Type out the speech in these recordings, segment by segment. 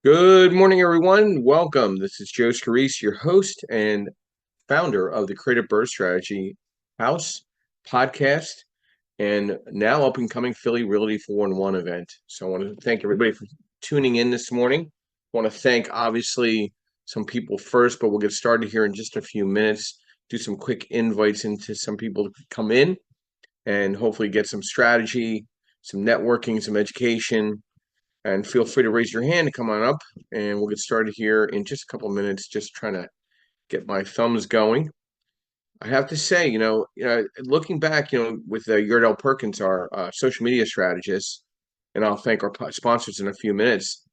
Good morning, everyone. Welcome. This is Joe Scarice, your host and founder of the Creative Birth Strategy House podcast, and now up and coming Philly Realty 4-in-1 event. So I want to thank everybody for tuning in this morning. I want to thank, obviously, some people first, but we'll get started here in just a few minutes. Do some quick invites into some people to come in and hopefully get some strategy, some networking, some education, and feel free to raise your hand and come on up, and we'll get started here in just a couple of minutes. Just trying to get my thumbs going. I have to say, looking back, with Jordan Perkins, our social media strategist, and I'll thank our sponsors in a few minutes.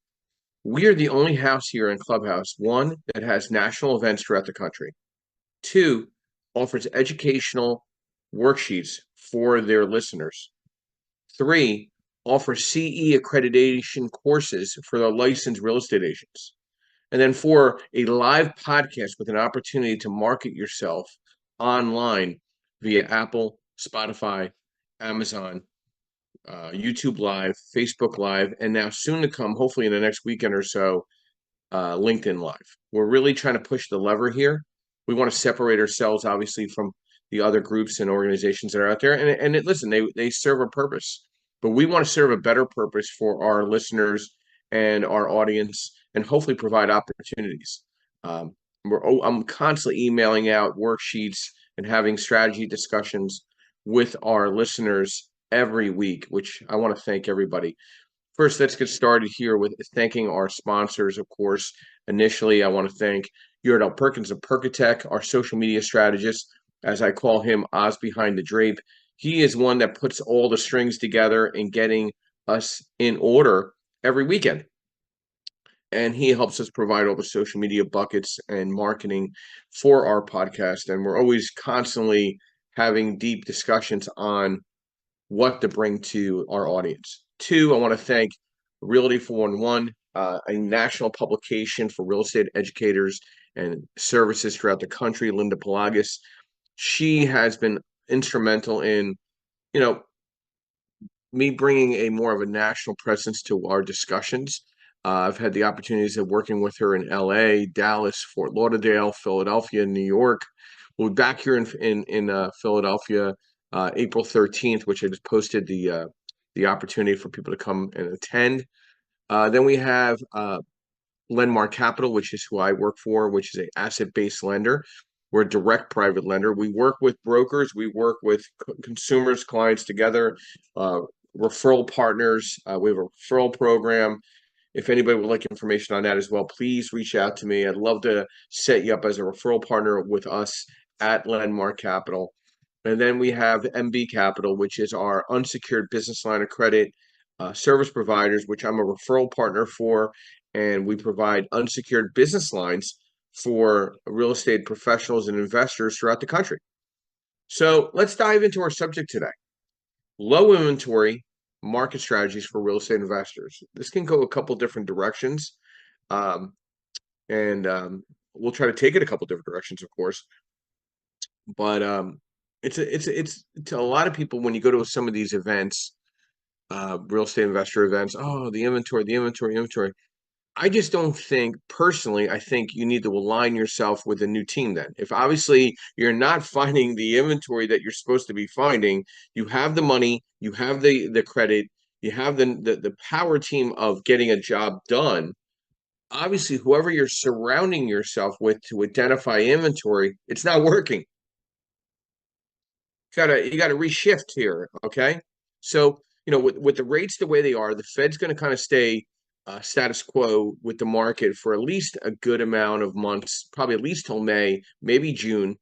We are the only house here in Clubhouse, one, that has national events throughout the country. Two, offers educational worksheets for their listeners. Three, offer CE accreditation courses for the licensed real estate agents. And then four, a live podcast with an opportunity to market yourself online via Apple, Spotify, Amazon, YouTube Live, Facebook Live, and now soon to come, hopefully in the next weekend or so, LinkedIn Live. We're really trying to push the lever here. We want to separate ourselves, obviously, from the other groups and organizations that are out there. Listen, they serve a purpose, but we want to serve a better purpose for our listeners and our audience, and hopefully provide opportunities. I'm constantly emailing out worksheets and having strategy discussions with our listeners every week, which I want to thank everybody. First, let's get started here with thanking our sponsors, of course. Initially, I want to thank Jordan Perkins of Perkatech, our social media strategist, as I call him, Oz behind the drape. He is one that puts all the strings together in getting us in order every weekend. And he helps us provide all the social media buckets and marketing for our podcast. And we're always constantly having deep discussions on what to bring to our audience. Two, I want to thank Realty 4-in-1, a national publication for real estate educators and services throughout the country. Linda Pelagas, she has been instrumental in, you know, me bringing a more of a national presence to our discussions. I've had the opportunities of working with her in LA, Dallas, Fort Lauderdale, Philadelphia, New York. We'll be back here in Philadelphia April 13th, which I just posted the opportunity for people to come and attend. Then we have Lendmark Capital, which is who I work for, which is an asset-based lender. We're a direct private lender. We work with brokers. We work with consumers, clients together, referral partners. We have a referral program. If anybody would like information on that as well, please reach out to me. I'd love to set you up as a referral partner with us at Lendmark Capital. And then we have MB Capital, which is our unsecured business line of credit service providers, which I'm a referral partner for. And we provide unsecured business lines for real estate professionals and investors throughout the country. So let's dive into our subject today. Low inventory market strategies for real estate investors. This can go a couple different directions. And we'll try to take it a couple different directions, of course. But it's to a lot of people when you go to some of these events, real estate investor events. Oh, the inventory. I just don't think personally. I think you need to align yourself with a new team. Then, if obviously you're not finding the inventory that you're supposed to be finding, you have the money, you have the credit, you have the power team of getting a job done. Obviously, whoever you're surrounding yourself with to identify inventory, it's not working. You gotta reshift here, okay? So, with the rates the way they are, the Fed's going to kind of stay status quo with the market for at least a good amount of months, probably at least till May, maybe June.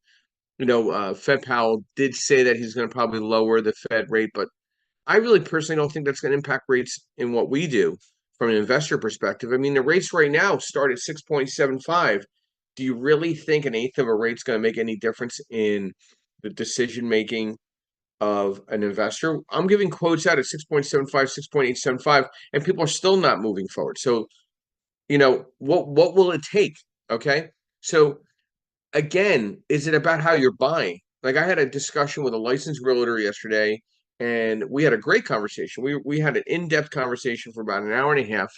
Fed Powell did say that he's going to probably lower the Fed rate, but I really personally don't think that's going to impact rates in what we do from an investor perspective. I mean, the rates right now start at 6.75. Do you really think an eighth of a rate's going to make any difference in the decision making of an investor? I'm giving quotes out at 6.75, 6.875, and people are still not moving forward. So, what will it take? Okay. So again, is it about how you're buying? Like I had a discussion with a licensed realtor yesterday, and we had a great conversation. We had an in-depth conversation for about an hour and a half.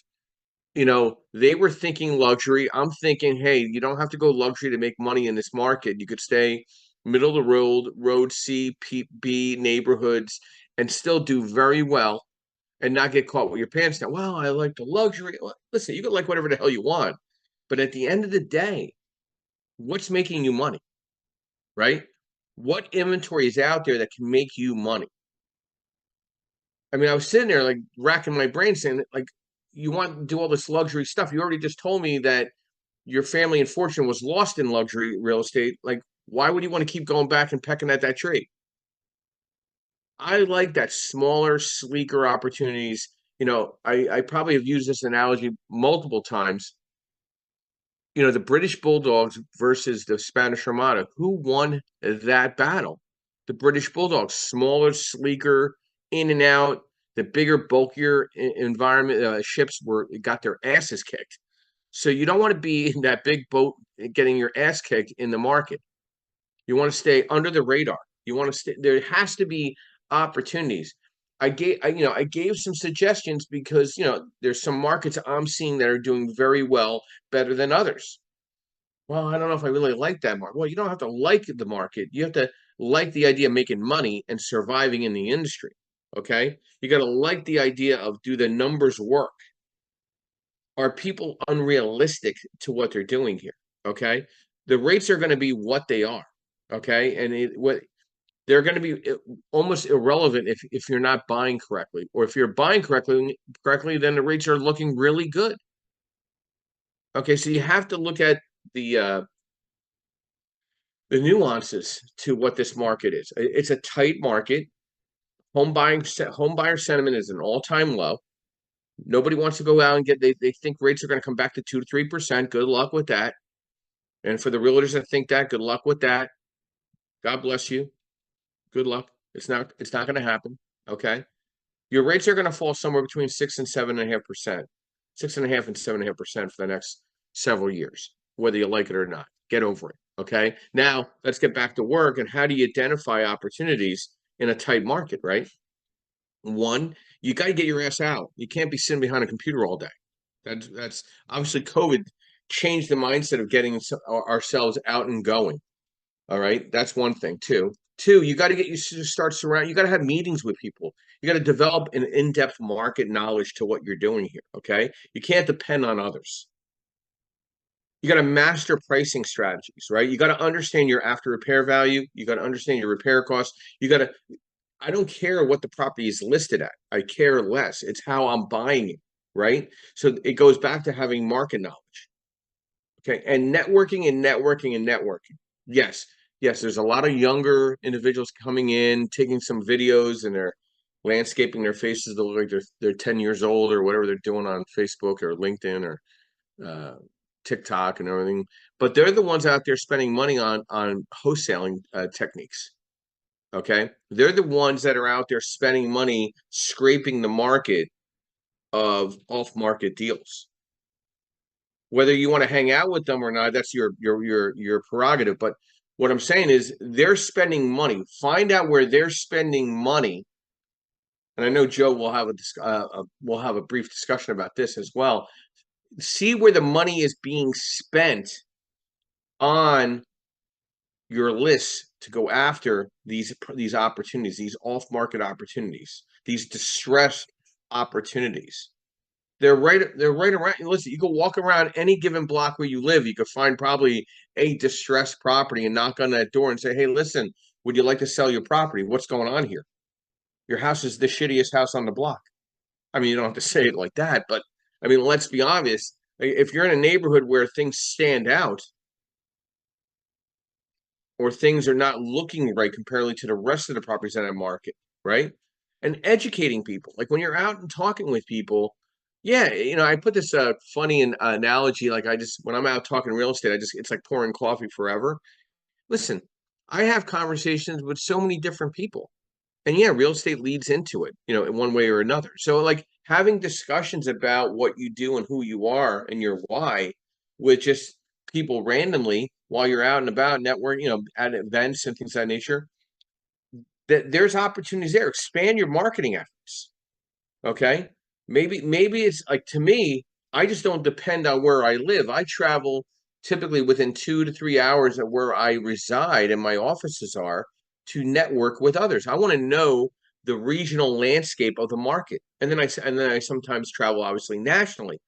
they were thinking luxury. I'm thinking, hey, you don't have to go luxury to make money in this market. You could stay middle of the road C, B neighborhoods and still do very well and not get caught with your pants down. Well, I like the luxury. Well, listen, you can like whatever the hell you want. But at the end of the day, what's making you money, right? What inventory is out there that can make you money? I mean, I was sitting there like racking my brain saying, like, you want to do all this luxury stuff. You already just told me that your family and fortune was lost in luxury real estate. Like, why would you want to keep going back and pecking at that tree? I like that smaller, sleeker opportunities. I probably have used this analogy multiple times. The British Bulldogs versus the Spanish Armada. Who won that battle? The British Bulldogs, smaller, sleeker, in and out. The bigger, bulkier environment ships got their asses kicked. So you don't want to be in that big boat getting your ass kicked in the market. You want to stay under the radar. You want to stay. There has to be opportunities. I gave some suggestions because there's some markets I'm seeing that are doing very well, better than others. Well, I don't know if I really like that market. Well, you don't have to like the market. You have to like the idea of making money and surviving in the industry. Okay, you got to like the idea of, do the numbers work? Are people unrealistic to what they're doing here? Okay, the rates are going to be what they are. Okay, and what they're going to be almost irrelevant if you're not buying correctly, or if you're buying correctly, then the rates are looking really good. Okay, so you have to look at the nuances to what this market is. It's a tight market. Home buyer sentiment is an all-time low. Nobody wants to go out and they think rates are going to come back to 2 to 3%. Good luck with that. And for the realtors that think that, good luck with that. God bless you. Good luck. It's not going to happen. Okay. Your rates are going to fall somewhere between 6 and 7.5%, 6.5 and 7.5% for the next several years, whether you like it or not. Get over it. Okay. Now let's get back to work. And how do you identify opportunities in a tight market, right? One, you got to get your ass out. You can't be sitting behind a computer all day. That's obviously COVID changed the mindset of getting ourselves out and going. All right. That's one thing. Two, you got to get used to start surrounding. You got to have meetings with people. You got to develop an in-depth market knowledge to what you're doing here. Okay. You can't depend on others. You got to master pricing strategies, right? You got to understand your after repair value. You got to understand your repair costs. I don't care what the property is listed at. I care less. It's how I'm buying it, right? So it goes back to having market knowledge. Okay. And networking. Yes. Yes. There's a lot of younger individuals coming in, taking some videos, and they're landscaping their faces to look like they're 10 years old or whatever they're doing on Facebook or LinkedIn or TikTok and everything. But they're the ones out there spending money on wholesaling techniques. Okay. They're the ones that are out there spending money scraping the market of off-market deals. Whether you want to hang out with them or not, that's your prerogative. But what I'm saying is they're spending money. Find out where they're spending money. And I know Joe will have a brief discussion about this as well. See where the money is being spent on your list to go after these opportunities, these off-market opportunities, these distressed opportunities. They're right around. Listen, you can walk around any given block where you live. You could find probably a distressed property and knock on that door and say, "Hey, listen, would you like to sell your property? What's going on here? Your house is the shittiest house on the block." I mean, you don't have to say it like that, but I mean, let's be honest. If you're in a neighborhood where things stand out, or things are not looking right comparatively to the rest of the properties in that market, right? And educating people, like when you're out and talking with people, yeah, I put this funny analogy. Like when I'm out talking real estate, it's like pouring coffee forever. Listen, I have conversations with so many different people, and yeah, real estate leads into it, in one way or another. So like having discussions about what you do and who you are and your why with just people randomly while you're out and about networking, at events and things of that nature, that there's opportunities there. Expand your marketing efforts. Okay. Maybe it's like, to me, I just don't depend on where I live. I travel typically within 2 to 3 hours of where I reside and my offices are to network with others. I want to know the regional landscape of the market. And then I sometimes travel obviously nationally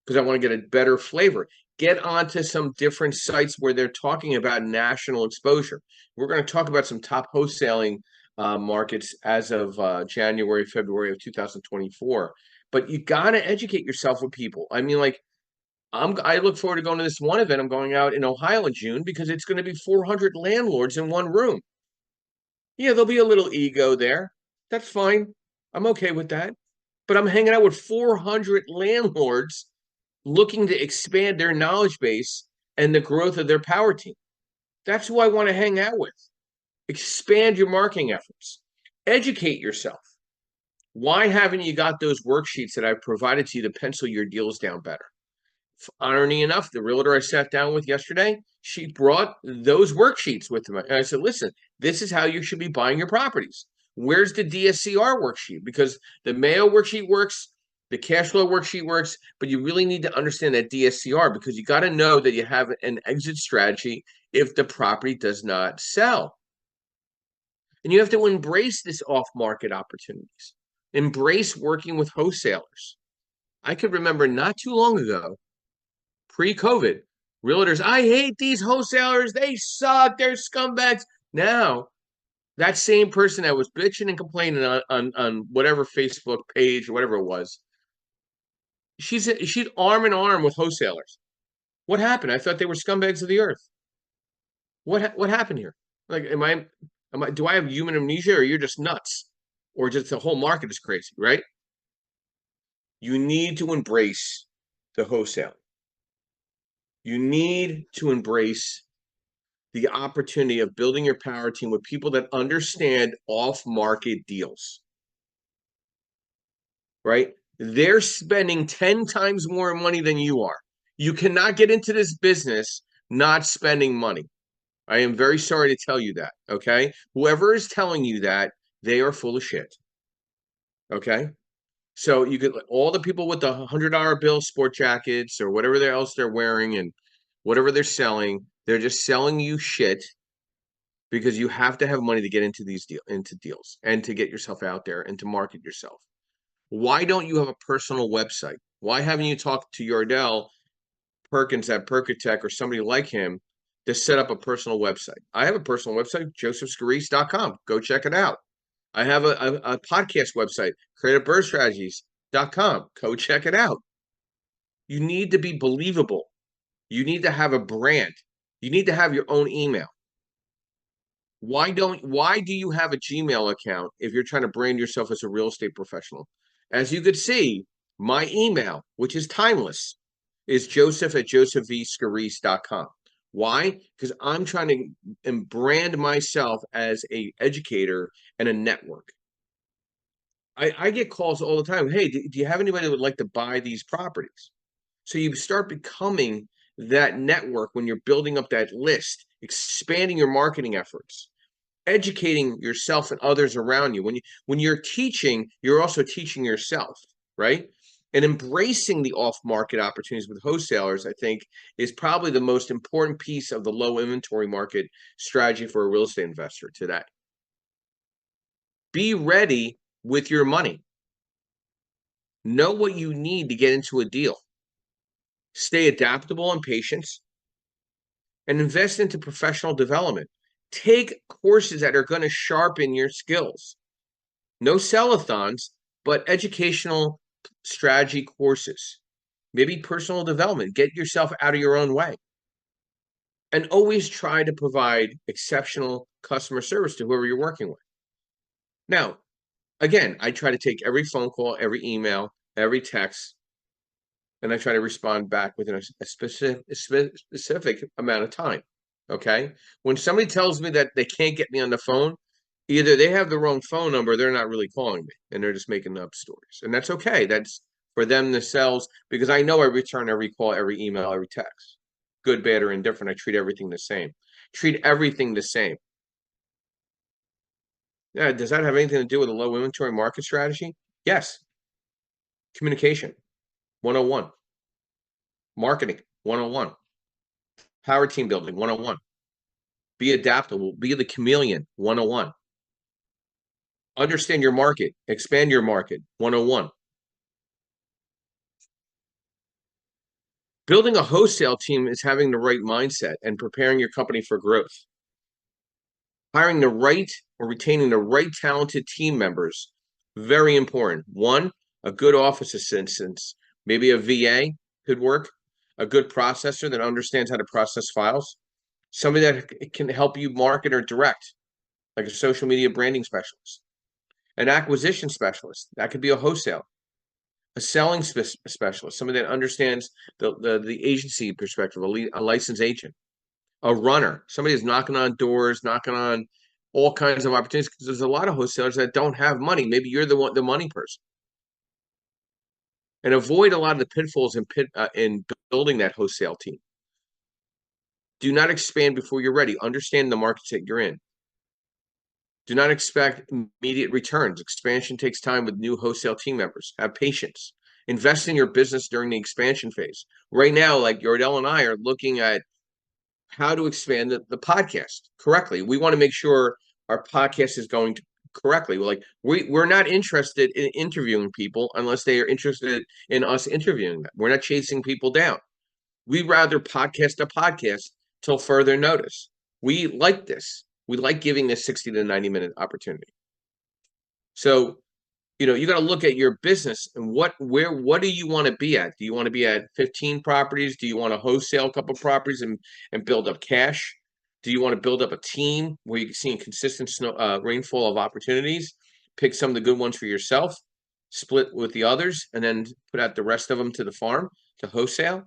because I want to get a better flavor. Get onto some different sites where they're talking about national exposure. We're going to talk about some top wholesaling markets as of January, February of 2024. But you got to educate yourself with people. I mean, like, I look forward to going to this one event. I'm going out in Ohio in June because it's going to be 400 landlords in one room. Yeah, there'll be a little ego there. That's fine. I'm okay with that. But I'm hanging out with 400 landlords looking to expand their knowledge base and the growth of their power team. That's who I want to hang out with. Expand your marketing efforts. Educate yourself. Why haven't you got those worksheets that I've provided to you to pencil your deals down better? Irony enough, the realtor I sat down with yesterday, she brought those worksheets with me. And I said, listen, this is how you should be buying your properties. Where's the DSCR worksheet? Because the Mayo worksheet works, the cash flow worksheet works, but you really need to understand that DSCR because you got to know that you have an exit strategy if the property does not sell. And you have to embrace this off-market opportunities. Embrace working with wholesalers. I could remember not too long ago, pre-COVID, realtors, I hate these wholesalers. They suck. They're scumbags. Now, that same person that was bitching and complaining on whatever Facebook page or whatever it was, she's arm in arm with wholesalers. What happened? I thought they were scumbags of the earth. What happened here? Like, do I have human amnesia or you're just nuts? Or just the whole market is crazy, right? You need to embrace the wholesale. You need to embrace the opportunity of building your power team with people that understand off-market deals, right? They're spending 10 times more money than you are. You cannot get into this business not spending money. I am very sorry to tell you that, okay? Whoever is telling you that, they are full of shit, okay? So you get all the people with the $100 bill sport jackets or whatever else they're wearing and whatever they're selling, they're just selling you shit because you have to have money to get into deals and to get yourself out there and to market yourself. Why don't you have a personal website? Why haven't you talked to Jordan Perkins at Perkatech or somebody like him to set up a personal website? I have a personal website, josephscarice.com. Go check it out. I have a podcast website, creativebirdstrategies.com. Go check it out. You need to be believable. You need to have a brand. You need to have your own email. Why do you have a Gmail account if you're trying to brand yourself as a real estate professional? As you could see, my email, which is timeless, is joseph@josephvscarice.com. Why? Because I'm trying to brand myself as a educator and a network. I get calls all the time. Hey, do you have anybody that would like to buy these properties? So you start becoming that network when you're building up that list, expanding your marketing efforts, educating yourself and others around you. When you're teaching, you're also teaching yourself, right? And embracing the off-market opportunities with wholesalers, I think, is probably the most important piece of the low inventory market strategy for a real estate investor today. Be ready with your money. Know what you need to get into a deal. Stay adaptable and patient, and invest into professional development. Take courses that are going to sharpen your skills. No sell-a-thons, but educational strategy courses. Maybe personal development. Get yourself out of your own way. And always try to provide exceptional customer service to whoever you're working with. Now, again, I try to take every phone call, every email, every text, and I try to respond back within a specific amount of time. Okay? When somebody tells me that they can't get me on the phone, either they have the wrong phone number, they're not really calling me, and they're just making up stories. And that's okay. That's for them themselves, because I know I return every call, every email, every text. Good, bad, or indifferent. I treat everything the same. Treat everything the same. Yeah, does that have anything to do with a low inventory market strategy? Yes. Communication 101. Marketing 101. Power team building 101. Be adaptable. Be the chameleon 101. Understand your market. Expand your market 101. Building a wholesale team is having the right mindset and preparing your company for growth. Hiring the right or retaining the right talented team members, very important. One, a good office assistant, maybe a VA could work, a good processor that understands how to process files, somebody that can help you market or direct, like a social media branding specialist, an acquisition specialist, that could be a wholesale, a selling specialist, somebody that understands the agency perspective, a licensed agent, a runner, somebody who's knocking on doors, knocking on all kinds of opportunities, because there's a lot of wholesalers that don't have money. Maybe you're the money person. And avoid a lot of the pitfalls in building that wholesale team. Do not expand before you're ready. Understand the markets that you're in. Do not expect immediate returns. Expansion takes time with new wholesale team members. Have patience. Invest in your business during the expansion phase. Right now, like Yordell and I are looking at how to expand the podcast correctly. We want to make sure our podcast is going to correctly. We're not interested in interviewing people unless they are interested in us interviewing them. We're not chasing people down. We'd rather podcast a podcast till further notice. We like this. We like giving this 60 to 90-minute opportunity. So, you got to look at your business and what do you want to be at? Do you want to be at 15 properties? Do you want to wholesale a couple of properties and build up cash? Do you want to build up a team where you're seeing consistent rainfall of opportunities? Pick some of the good ones for yourself, split with the others, and then put out the rest of them to the farm to wholesale.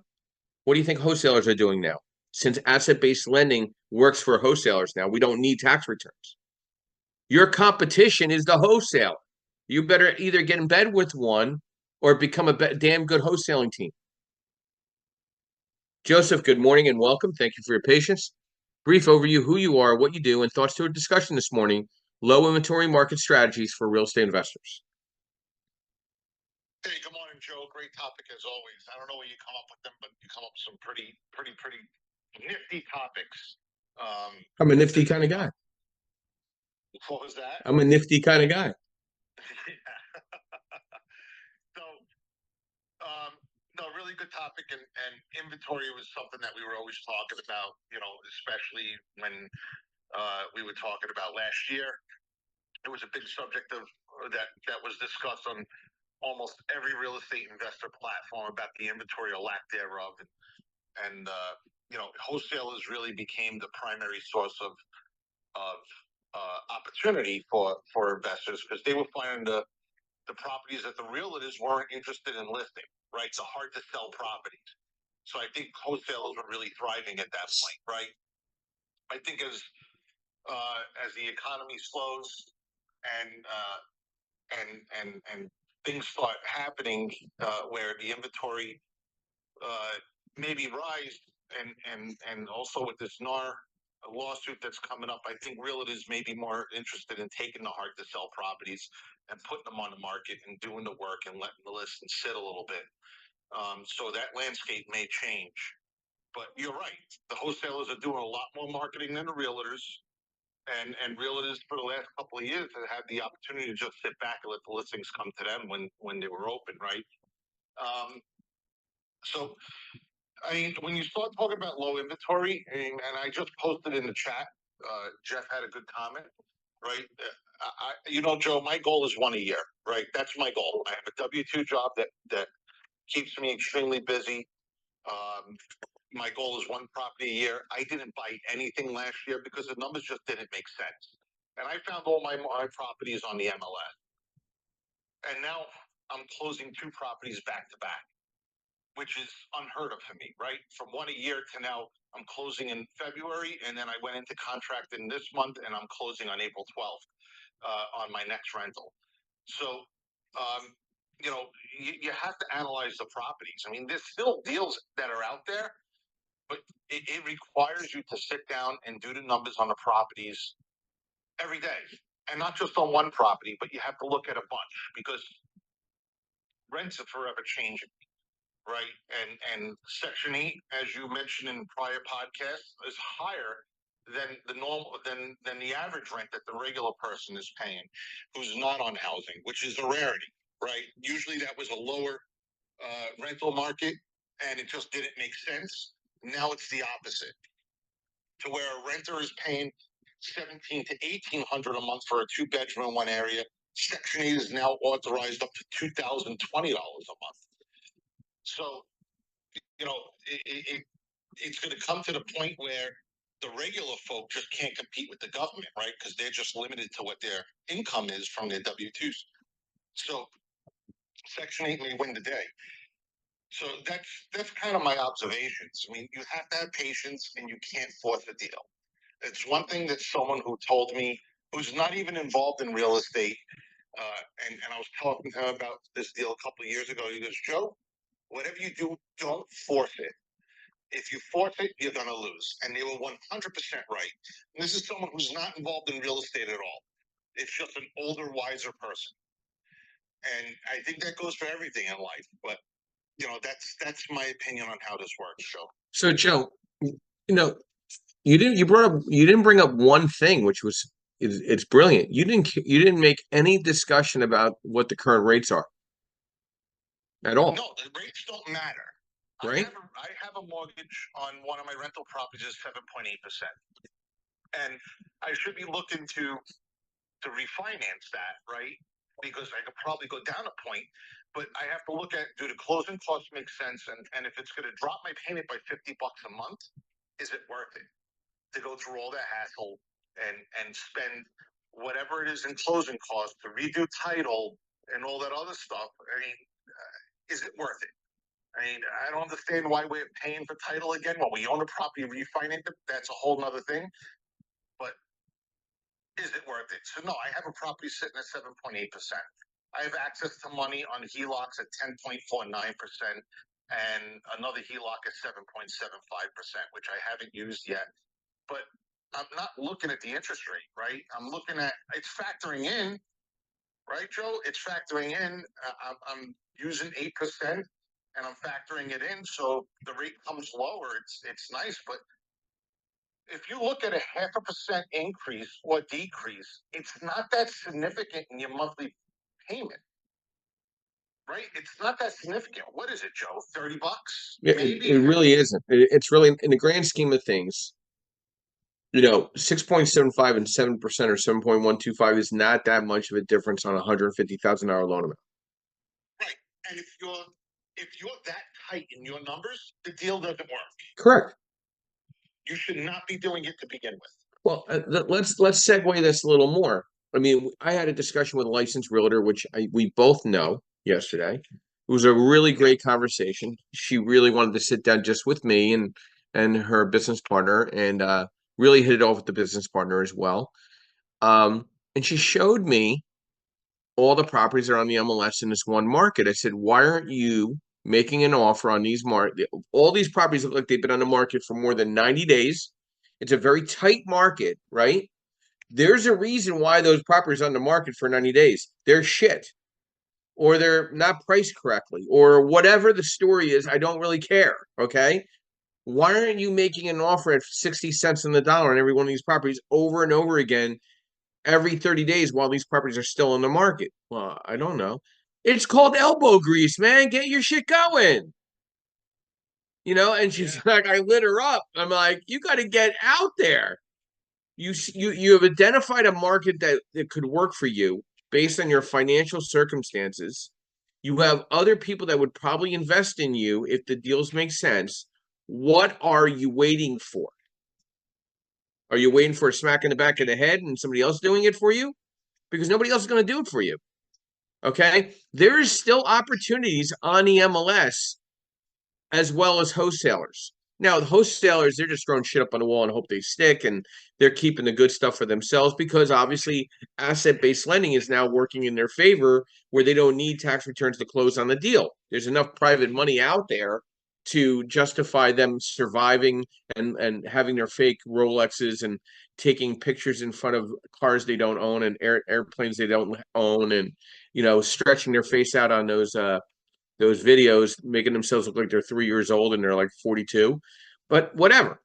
What do you think wholesalers are doing now? Since asset-based lending works for wholesalers now, we don't need tax returns. Your competition is the wholesaler. You better either get in bed with one or become a damn good wholesaling team. Joseph, good morning and welcome. Thank you for your patience. Brief overview, who you are, what you do, and thoughts to a discussion this morning, low inventory market strategies for real estate investors. Hey, good morning, Joe. Great topic as always. I don't know where you come up with them, but you come up with some pretty nifty topics. I'm a nifty kind of guy. What was that? I'm a nifty kind of guy. So, no, really good topic, and inventory was something that we were always talking about, especially when we were talking about last year. It was a big subject of that was discussed on almost every real estate investor platform about the inventory or lack thereof, and wholesalers really became the primary source of opportunity for investors, because they were finding the properties that the realtors weren't interested in listing, right? The hard to sell properties. So I think wholesalers were really thriving at that point, right? I think as the economy slows and things start happening where the inventory maybe rise, and also with this NAR lawsuit that's coming up, I think realtors may be more interested in taking the hard to sell properties and putting them on the market and doing the work and letting the listing sit a little bit. So that landscape may change. But you're right. The wholesalers are doing a lot more marketing than the realtors. And realtors for the last couple of years have had the opportunity to just sit back and let the listings come to them when they were open, right? So, I mean, when you start talking about low inventory, and I just posted in the chat, Jeff had a good comment, right? Joe, my goal is one a year, right? That's my goal. I have a W-2 job that keeps me extremely busy. My goal is one property a year. I didn't buy anything last year because the numbers just didn't make sense. And I found all my properties on the MLS. And now I'm closing 2 properties back to back, which is unheard of for me, right? From one a year to now I'm closing in February, and then I went into contract in this month, and I'm closing on April 12th on my next rental. So, you have to analyze the properties. I mean, there's still deals that are out there, but it requires you to sit down and do the numbers on the properties every day, and not just on one property, but you have to look at a bunch, because rents are forever changing. right? And Section 8, as you mentioned in prior podcasts, is higher than the normal than the average rent that the regular person is paying who's not on housing, which is a rarity, right? Usually that was a lower rental market and it just didn't make sense. Now it's the opposite, to where a renter is paying 17 to 1800 a month for a 2 bedroom in one area. Section 8 is now authorized up to $2,020 a month. So, you know, it's going to come to the point where the regular folk just can't compete with the government, right? Because they're just limited to what their income is from their W-2s. So Section 8 may win the day. So that's kind of my observations. I mean, you have to have patience and you can't force a deal. It's one thing that someone who told me, who's not even involved in real estate, and I was talking to him about this deal a couple of years ago. He goes, Joe, whatever you do, don't force it. If you force it, you're going to lose. And they were 100% right. And this is someone who's not involved in real estate at all. It's just an older, wiser person. And I think that goes for everything in life. But, that's my opinion on how this works, Joe. So, Joe, you didn't bring up one thing, which was it's brilliant. You didn't make any discussion about what the current rates are at all, No, the rates don't matter. right? I have a mortgage on one of my rental properties at 7.8%. And I should be looking to refinance that, right? Because I could probably go down a point, but I have to look at, do the closing costs make sense? And if it's going to drop my payment by $50 a month, is it worth it to go through all that hassle and spend whatever it is in closing costs to redo title and all that other stuff? I mean, is it worth it? I mean, I don't understand why we're paying for title again when we own the property, refinance it. That's a whole nother thing. But is it worth it? So no, I have a property sitting at 7.8%. I have access to money on HELOCs at 10.49% and another HELOC at 7.75%, which I haven't used yet. But I'm not looking at the interest rate, right? I'm looking at it's factoring in, right, Joe? It's factoring in. I'm using 8% and I'm factoring it in, so the rate comes lower. It's nice, but if you look at a 0.5% increase or decrease, it's not that significant in your monthly payment, right? It's not that significant. What is it, Joe? $30, maybe? It really isn't. It's really, in the grand scheme of things, 6.75 and 7% or 7.125 is not that much of a difference on a $150,000 loan amount. Right. And if you're that tight in your numbers, the deal doesn't work. Correct. You should not be doing it to begin with. Well, let's segue this a little more. I mean, I had a discussion with a licensed realtor, which we both know yesterday. It was a really great conversation. She really wanted to sit down just with me and her business partner, and really hit it off with the business partner as well. And she showed me all the properties that are on the MLS in this one market. I said, why aren't you making an offer on these all these properties look like they've been on the market for more than 90 days. It's a very tight market, right? There's a reason why those properties are on the market for 90 days. They're shit, or they're not priced correctly, or whatever the story is. I don't really care. Okay. Why aren't you making an offer at 60 cents on the dollar on every one of these properties over and over again every 30 days while these properties are still in the market? Well, I don't know. It's called elbow grease, man. Get your shit going. And she's like, I lit her up. I'm like, you got to get out there. You have identified a market that could work for you based on your financial circumstances. You have other people that would probably invest in you if the deals make sense. What are you waiting for? Are you waiting for a smack in the back of the head and somebody else doing it for you? Because nobody else is going to do it for you. Okay? There is still opportunities on the MLS as well as wholesalers. Now, the wholesalers, they're just throwing shit up on the wall and hope they stick, and they're keeping the good stuff for themselves because obviously asset-based lending is now working in their favor where they don't need tax returns to close on the deal. There's enough private money out there to justify them surviving and having their fake Rolexes and taking pictures in front of cars they don't own and airplanes they don't own, and stretching their face out on those those videos making themselves look like they're 3 years old and they're like 42. But whatever.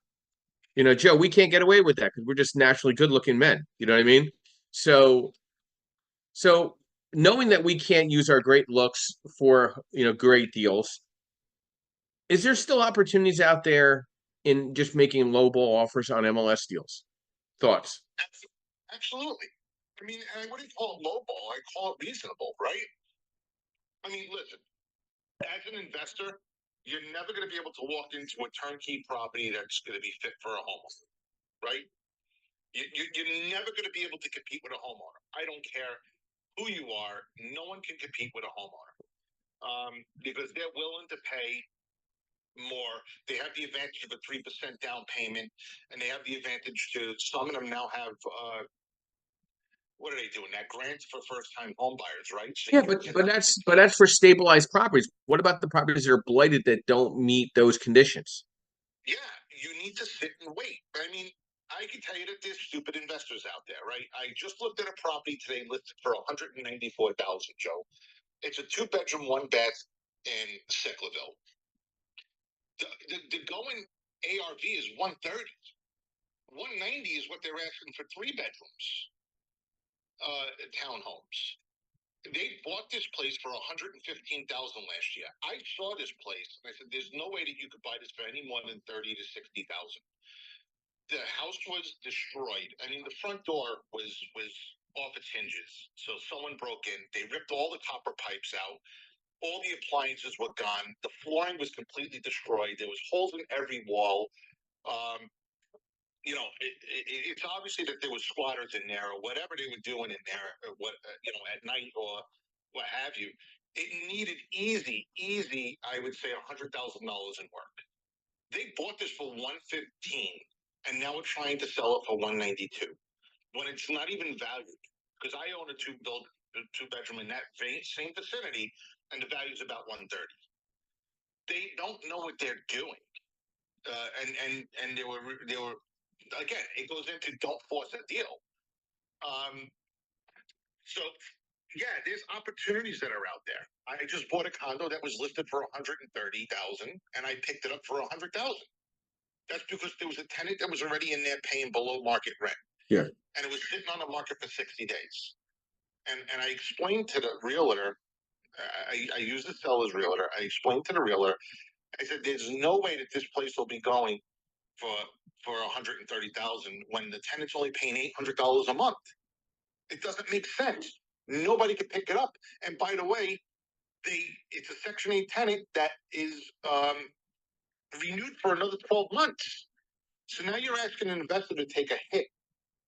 Joe, we can't get away with that because we're just naturally good looking men. You know what I mean? So so knowing that we can't use our great looks for, great deals, is there still opportunities out there in just making lowball offers on MLS deals? Thoughts? Absolutely. I mean, and I wouldn't call it lowball. I call it reasonable, right? I mean, listen, as an investor, you're never going to be able to walk into a turnkey property that's going to be fit for a homeowner, right? You're never going to be able to compete with a homeowner. I don't care who you are. No one can compete with a homeowner because they're willing to pay more. They have the advantage of a 3% down payment, and they have the advantage to some of them now have what are they doing? That grant for first-time home buyers, right? So Yeah, you but can get but that's for stabilized properties. What about the properties that are blighted that don't meet those conditions? yeah, you need to sit and wait. I mean, I can tell you that there's stupid investors out there, right? I just looked at a property today listed for 194,000, Joe. It's a 2-bedroom, 1 bath in Cyclaville. The going ARV is 130. 190 is what they're asking for 3 bedrooms, townhomes. They bought this place for 115,000 last year. I saw this place and I said, "There's no way that you could buy this for any more than 30 to 60,000." The house was destroyed. I mean, the front door was off its hinges. So someone broke in. They ripped all the copper pipes out. All the appliances were gone. The flooring was completely destroyed. There was holes in every wall. Um, it's obviously that there was squatters in there or whatever they were doing in there, or what at night or what have you. It needed easy, I would say, $100,000 in work. They bought this for 115, and now we're trying to sell it for 192 when it's not even valued. Because I own a two-bedroom in that same vicinity, and the value is about 130. They don't know what they're doing, and they were again. It goes into don't force a deal. Um, so yeah, there's opportunities that are out there. I just bought a condo that was listed for 130,000, and I picked it up for 100,000. That's because there was a tenant that was already in there paying below market rent. Yeah. And it was sitting on the market for 60 days. And I explained to the realtor, I used the seller's realtor. I explained to the realtor, I said, "There's no way that this place will be going for 130,000 when the tenant's only paying $800 a month. It doesn't make sense. Nobody could pick it up. And by the way, it's a Section 8 tenant that is renewed for another 12 months. So now you're asking an investor to take a hit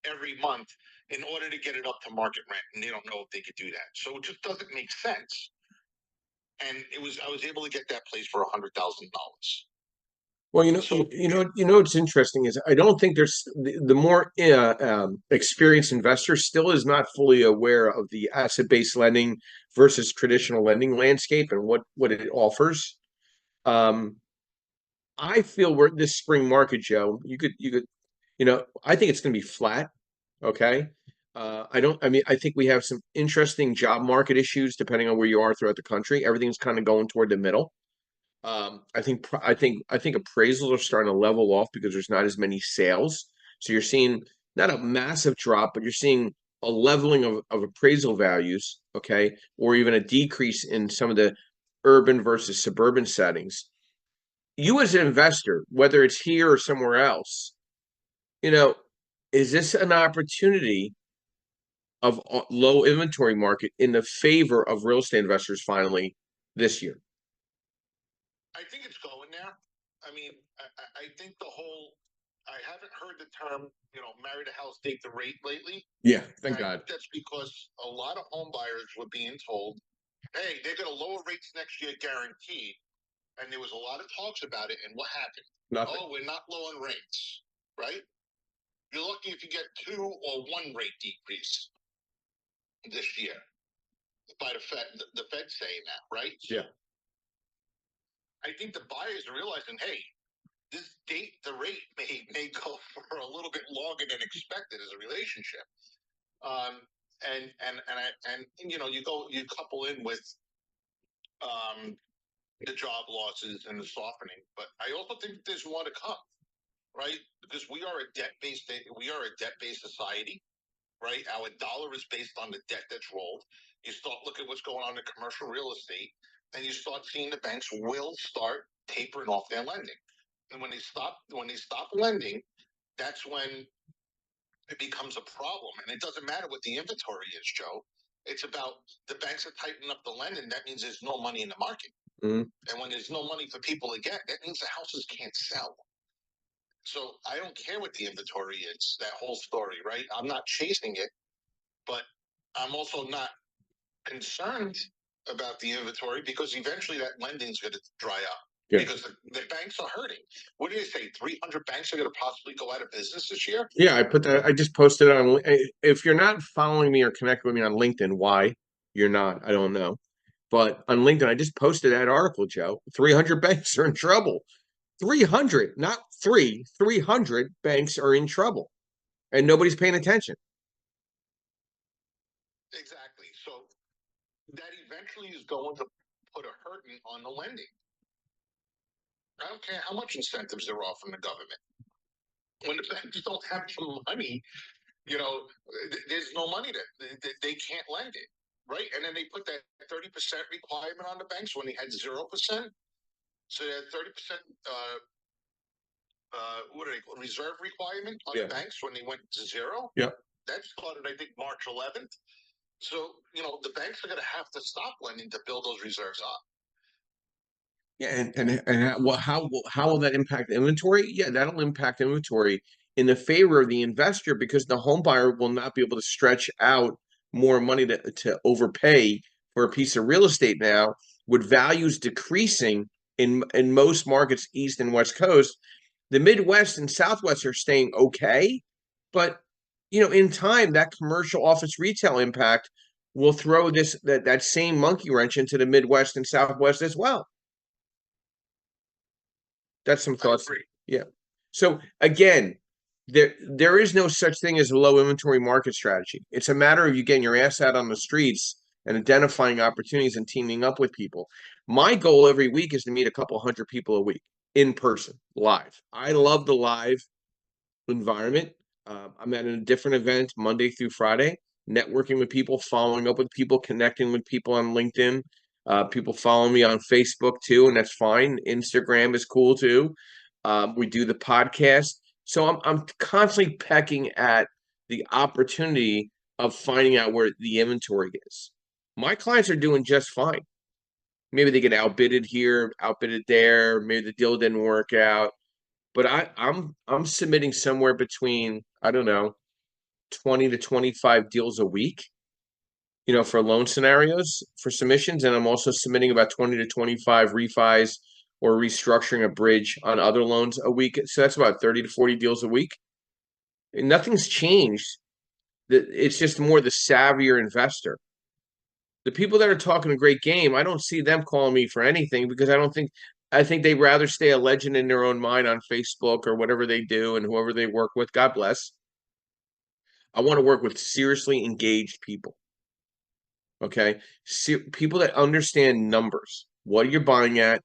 every month in order to get it up to market rent, and they don't know if they could do that. So it just doesn't make sense. And I was able to get that place for $100,000. Well, So what's interesting is I don't think there's the more experienced investor still is not fully aware of the asset-based lending versus traditional lending landscape and what it offers. Um, I feel we're this spring market, Joe. I think it's going to be flat. Okay. I don't. I mean, I think we have some interesting job market issues depending on where you are throughout the country. Everything's kind of going toward the middle. I think appraisals are starting to level off because there's not as many sales. So you're seeing not a massive drop, but you're seeing a leveling of appraisal values, okay, or even a decrease in some of the urban versus suburban settings. You as an investor, whether it's here or somewhere else, you know, is this an opportunity of low inventory market in the favor of real estate investors finally this year? I think it's going there. I mean, I think I haven't heard the term, marry the house, date the rate lately. Yeah, And thank I God. think that's because a lot of home buyers were being told, hey, they're going to lower rates next year guaranteed. And there was a lot of talks about it. And what happened? Nothing. Oh, we're not lowering rates, right? You're lucky if you get 2 or 1 rate decrease this year by the Fed. The Fed saying that, right? Yeah. I think the buyers are realizing, hey, this date the rate may go for a little bit longer than expected as a relationship. And you couple in with the job losses and the softening, but I also think there's more to come, right? Because we are a debt-based society, right? Our dollar is based on the debt that's rolled. You start looking at what's going on in commercial real estate, and you start seeing the banks will start tapering off their lending. And when they stop lending, that's when it becomes a problem. And it doesn't matter what the inventory is, Joe. It's about the banks are tightening up the lending. That means there's no money in the market. Mhm. And when there's no money for people to get, that means the houses can't sell. So I don't care what the inventory is, that whole story, right? I'm not chasing it, but I'm also not concerned about the inventory because eventually that lending's going to dry up. Yeah. Because the banks are hurting. What do you say? 300 banks are going to possibly go out of business this year? Yeah, I just posted it on. If you're not following me or connecting with me on LinkedIn, why you're not, I don't know. But on LinkedIn, I just posted that article, Joe. 300 banks are in trouble. 300, not 300 banks are in trouble, and nobody's paying attention. Exactly. So that eventually is going to put a hurting on the lending. I don't care how much incentives there are from the government. When the banks don't have the money, there's no money they can't lend it, right? And then they put that 30% requirement on the banks when they had 0%. So they had 30% what are they called? Reserve requirement on the banks when they went to zero. Yeah. That started, I think, March 11th. So, the banks are going to have to stop lending to build those reserves up. Yeah, and how will that impact inventory? Yeah, that'll impact inventory in the favor of the investor because the home buyer will not be able to stretch out more money to overpay for a piece of real estate now, with values decreasing in most markets, East and West Coast. The Midwest and Southwest are staying okay, but in time, that commercial office retail impact will throw that same monkey wrench into the Midwest and Southwest as well. That's some thoughts. Yeah. So again, there is no such thing as a low inventory market strategy. It's a matter of you getting your ass out on the streets and identifying opportunities and teaming up with people. My goal every week is to meet a couple hundred people a week in person, live. I love the live environment. I'm at a different event Monday through Friday, networking with people, following up with people, connecting with people on LinkedIn. People follow me on Facebook too, and that's fine. Instagram is cool too. We do the podcast. So I'm constantly pecking at the opportunity of finding out where the inventory is. My clients are doing just fine. Maybe they get outbidded here, outbidded there. Maybe the deal didn't work out. But I'm submitting somewhere between, I don't know, 20 to 25 deals a week, for loan scenarios for submissions. And I'm also submitting about 20 to 25 refis or restructuring a bridge on other loans a week. So that's about 30 to 40 deals a week. And nothing's changed. It's just more the savvier investor. The people that are talking a great game, I don't see them calling me for anything because I think they'd rather stay a legend in their own mind on Facebook or whatever they do and whoever they work with. God bless. I want to work with seriously engaged people. Okay. People that understand numbers. What are you buying at?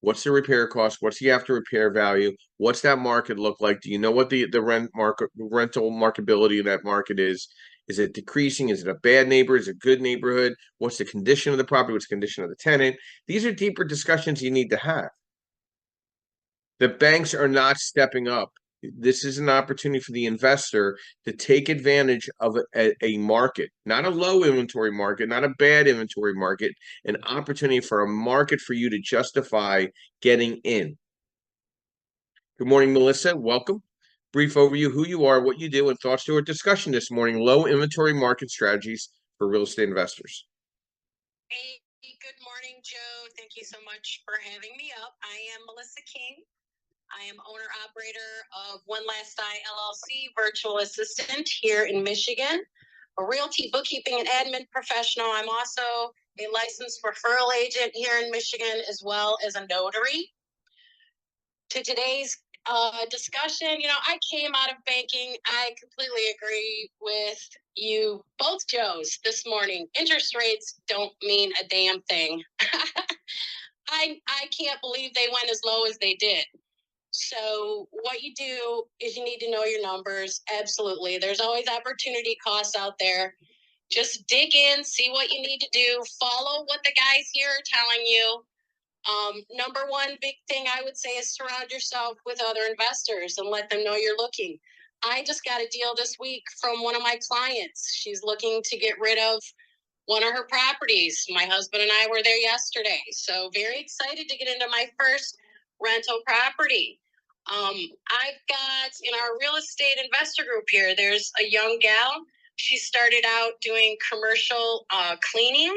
What's the repair cost? What's the after repair value? What's that market look like? Do you know what the rental marketability of that market is? Is it decreasing? Is it a bad neighbor? Is it a good neighborhood? What's the condition of the property? What's the condition of the tenant? These are deeper discussions you need to have. The banks are not stepping up. This is an opportunity for the investor to take advantage of a market, not a low inventory market, not a bad inventory market, an opportunity for a market for you to justify getting in. Good morning, Melissa. Welcome. Brief overview, who you are, what you do, and thoughts to our discussion this morning, low inventory market strategies for real estate investors. Hey, good morning, Joe. Thank you so much for having me up. I am Melissa King. I am owner-operator of One Last Eye LLC, virtual assistant here in Michigan, a realty bookkeeping and admin professional. I'm also a licensed referral agent here in Michigan, as well as a notary. To today's discussion, I came out of banking. I completely agree with you both, Joes, this morning. Interest rates don't mean a damn thing. I can't believe they went as low as they did. So what you do is you need to know your numbers. Absolutely. There's always opportunity costs out there. Just dig in, see what you need to do, follow what the guys here are telling you. Number one big thing I would say is surround yourself with other investors and let them know you're looking. I just got a deal this week from one of my clients. She's looking to get rid of one of her properties. My husband and I were there yesterday. So very excited to get into my first rental property. I've got in our real estate investor group here, there's a young gal. She started out doing commercial cleaning.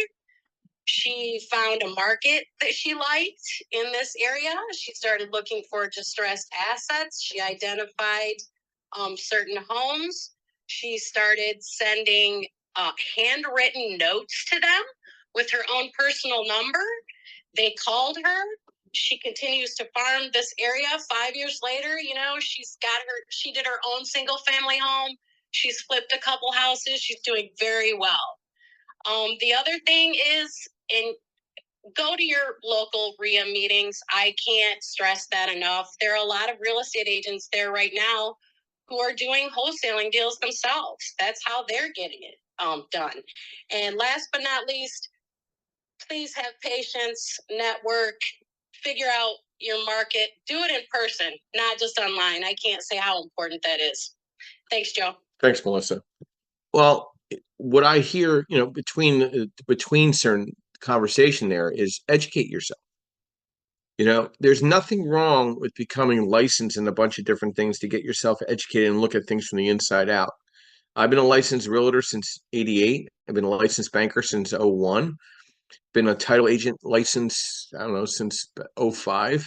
She found a market that she liked in this area. She started looking for distressed assets. She identified certain homes. She started sending handwritten notes to them with her own personal number. They called her. She continues to farm this area. 5 years later, she did her own single family home. She's flipped a couple houses. She's doing very well. The other thing is, and go to your local RIA meetings. I can't stress that enough. There are a lot of real estate agents there right now who are doing wholesaling deals themselves. That's how they're getting it done. And last but not least, please have patience, network, figure out your market, do it in person, not just online. I can't say how important that is. Thanks, Joe. Thanks, Melissa. Well, what I hear, between certain conversation there is educate yourself. There's nothing wrong with becoming licensed in a bunch of different things to get yourself educated and look at things from the inside out. I've been a licensed realtor since '88. I've been a licensed banker since '01. Been a title agent license, I don't know, since '05.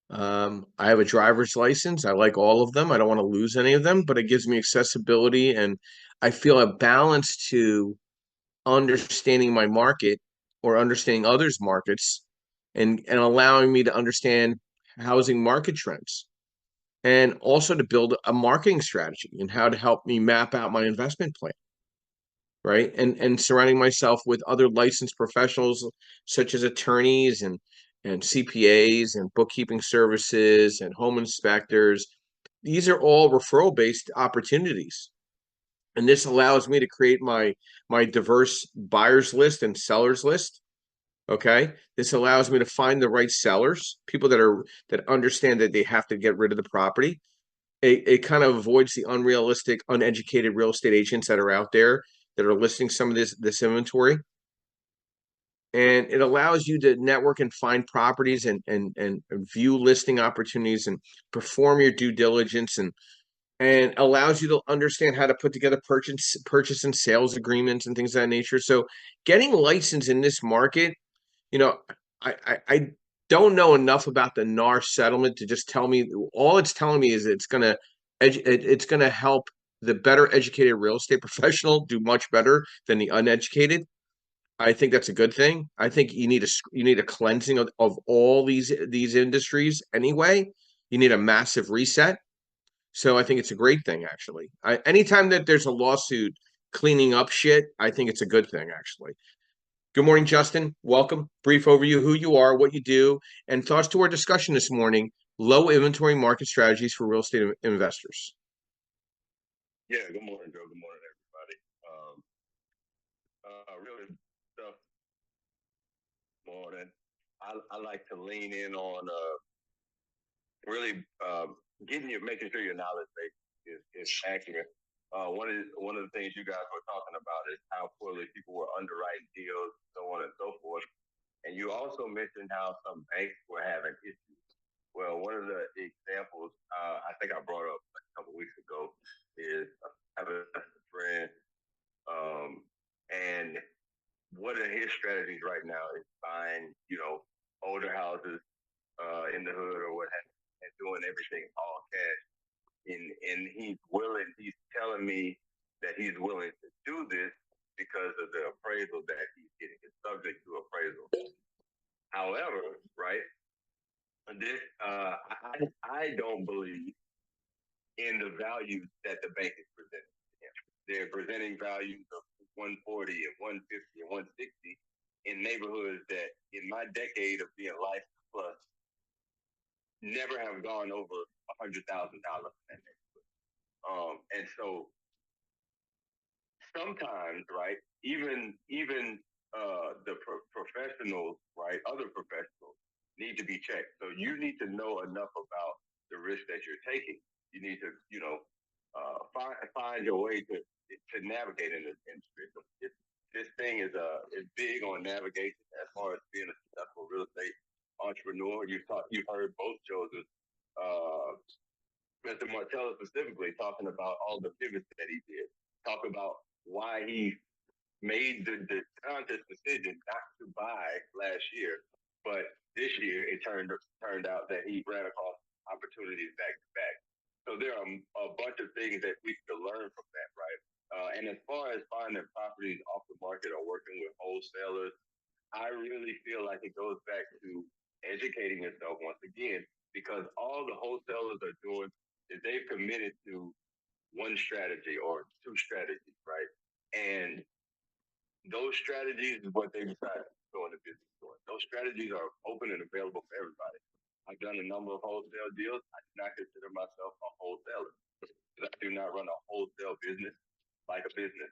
I have a driver's license. I like all of them. I don't want to lose any of them, but it gives me accessibility, and I feel a balance to understanding my market or understanding others' markets and allowing me to understand housing market trends and also to build a marketing strategy and how to help me map out my investment plan, right? And surrounding myself with other licensed professionals such as attorneys and CPAs and bookkeeping services and home inspectors. These are all referral based opportunities. And this allows me to create my diverse buyers list and sellers list. Okay. This allows me to find the right sellers, people that understand that they have to get rid of the property. It kind of avoids the unrealistic, uneducated real estate agents that are out there that are listing some of this inventory. And it allows you to network and find properties and view listing opportunities and perform your due diligence and allows you to understand how to put together purchase and sales agreements and things of that nature. So getting licensed in this market, I don't know enough about the NAR settlement to just tell me. All it's telling me is it's gonna help the better educated real estate professional do much better than the uneducated. I think that's a good thing. I think you need a cleansing of all these industries anyway. You need a massive reset. So I think it's a great thing, actually. Anytime that there's a lawsuit cleaning up shit, I think it's a good thing, actually. Good morning, Justin. Welcome. Brief overview, who you are, what you do, and thoughts to our discussion this morning, low inventory market strategies for real estate investors. Yeah, good morning, Joe. Good morning, everybody. Really stuff morning. I like to lean in on really making sure your knowledge base is accurate. One of the things you guys were talking about is how poorly people were underwriting deals, so on and so forth. And you also mentioned how some banks were having issues. Well, one of the examples I think I brought up a couple of weeks ago is having a friend, and one of his strategies right now is buying, older houses in the hood or what have you, and doing everything all cash. And he's telling me that he's willing to do this because of the appraisal that he's getting. It's subject to appraisal. However, right, this I don't believe in the values that the bank is presenting. They're presenting values of 140 and 150 and 160, in neighborhoods that in my decade of being licensed plus never have gone over $100,000 in that neighborhood. And so sometimes, right, even the professionals, right, other professionals need to be checked. So you need to know enough about the risk that you're taking. You need to, find your way to navigate in this industry. So this thing is big on navigation as far as being a successful real estate entrepreneur. You've heard both Josephs, Mr. Martella specifically, talking about all the pivots that he did. Talk about why he made the conscious decision not to buy last year, but this year it turned out that he ran across opportunities back to back. So there are a bunch of things that we can learn from that, right? And as far as finding properties off the market or working with wholesalers, I really feel like it goes back to educating yourself once again, because all the wholesalers are doing is they've committed to one strategy or two strategies, right? And those strategies is what they decide to go into business for. Those strategies are open and available for everybody. I've done a number of wholesale deals. I do not consider myself a wholesaler because I do not run a wholesale business like a business.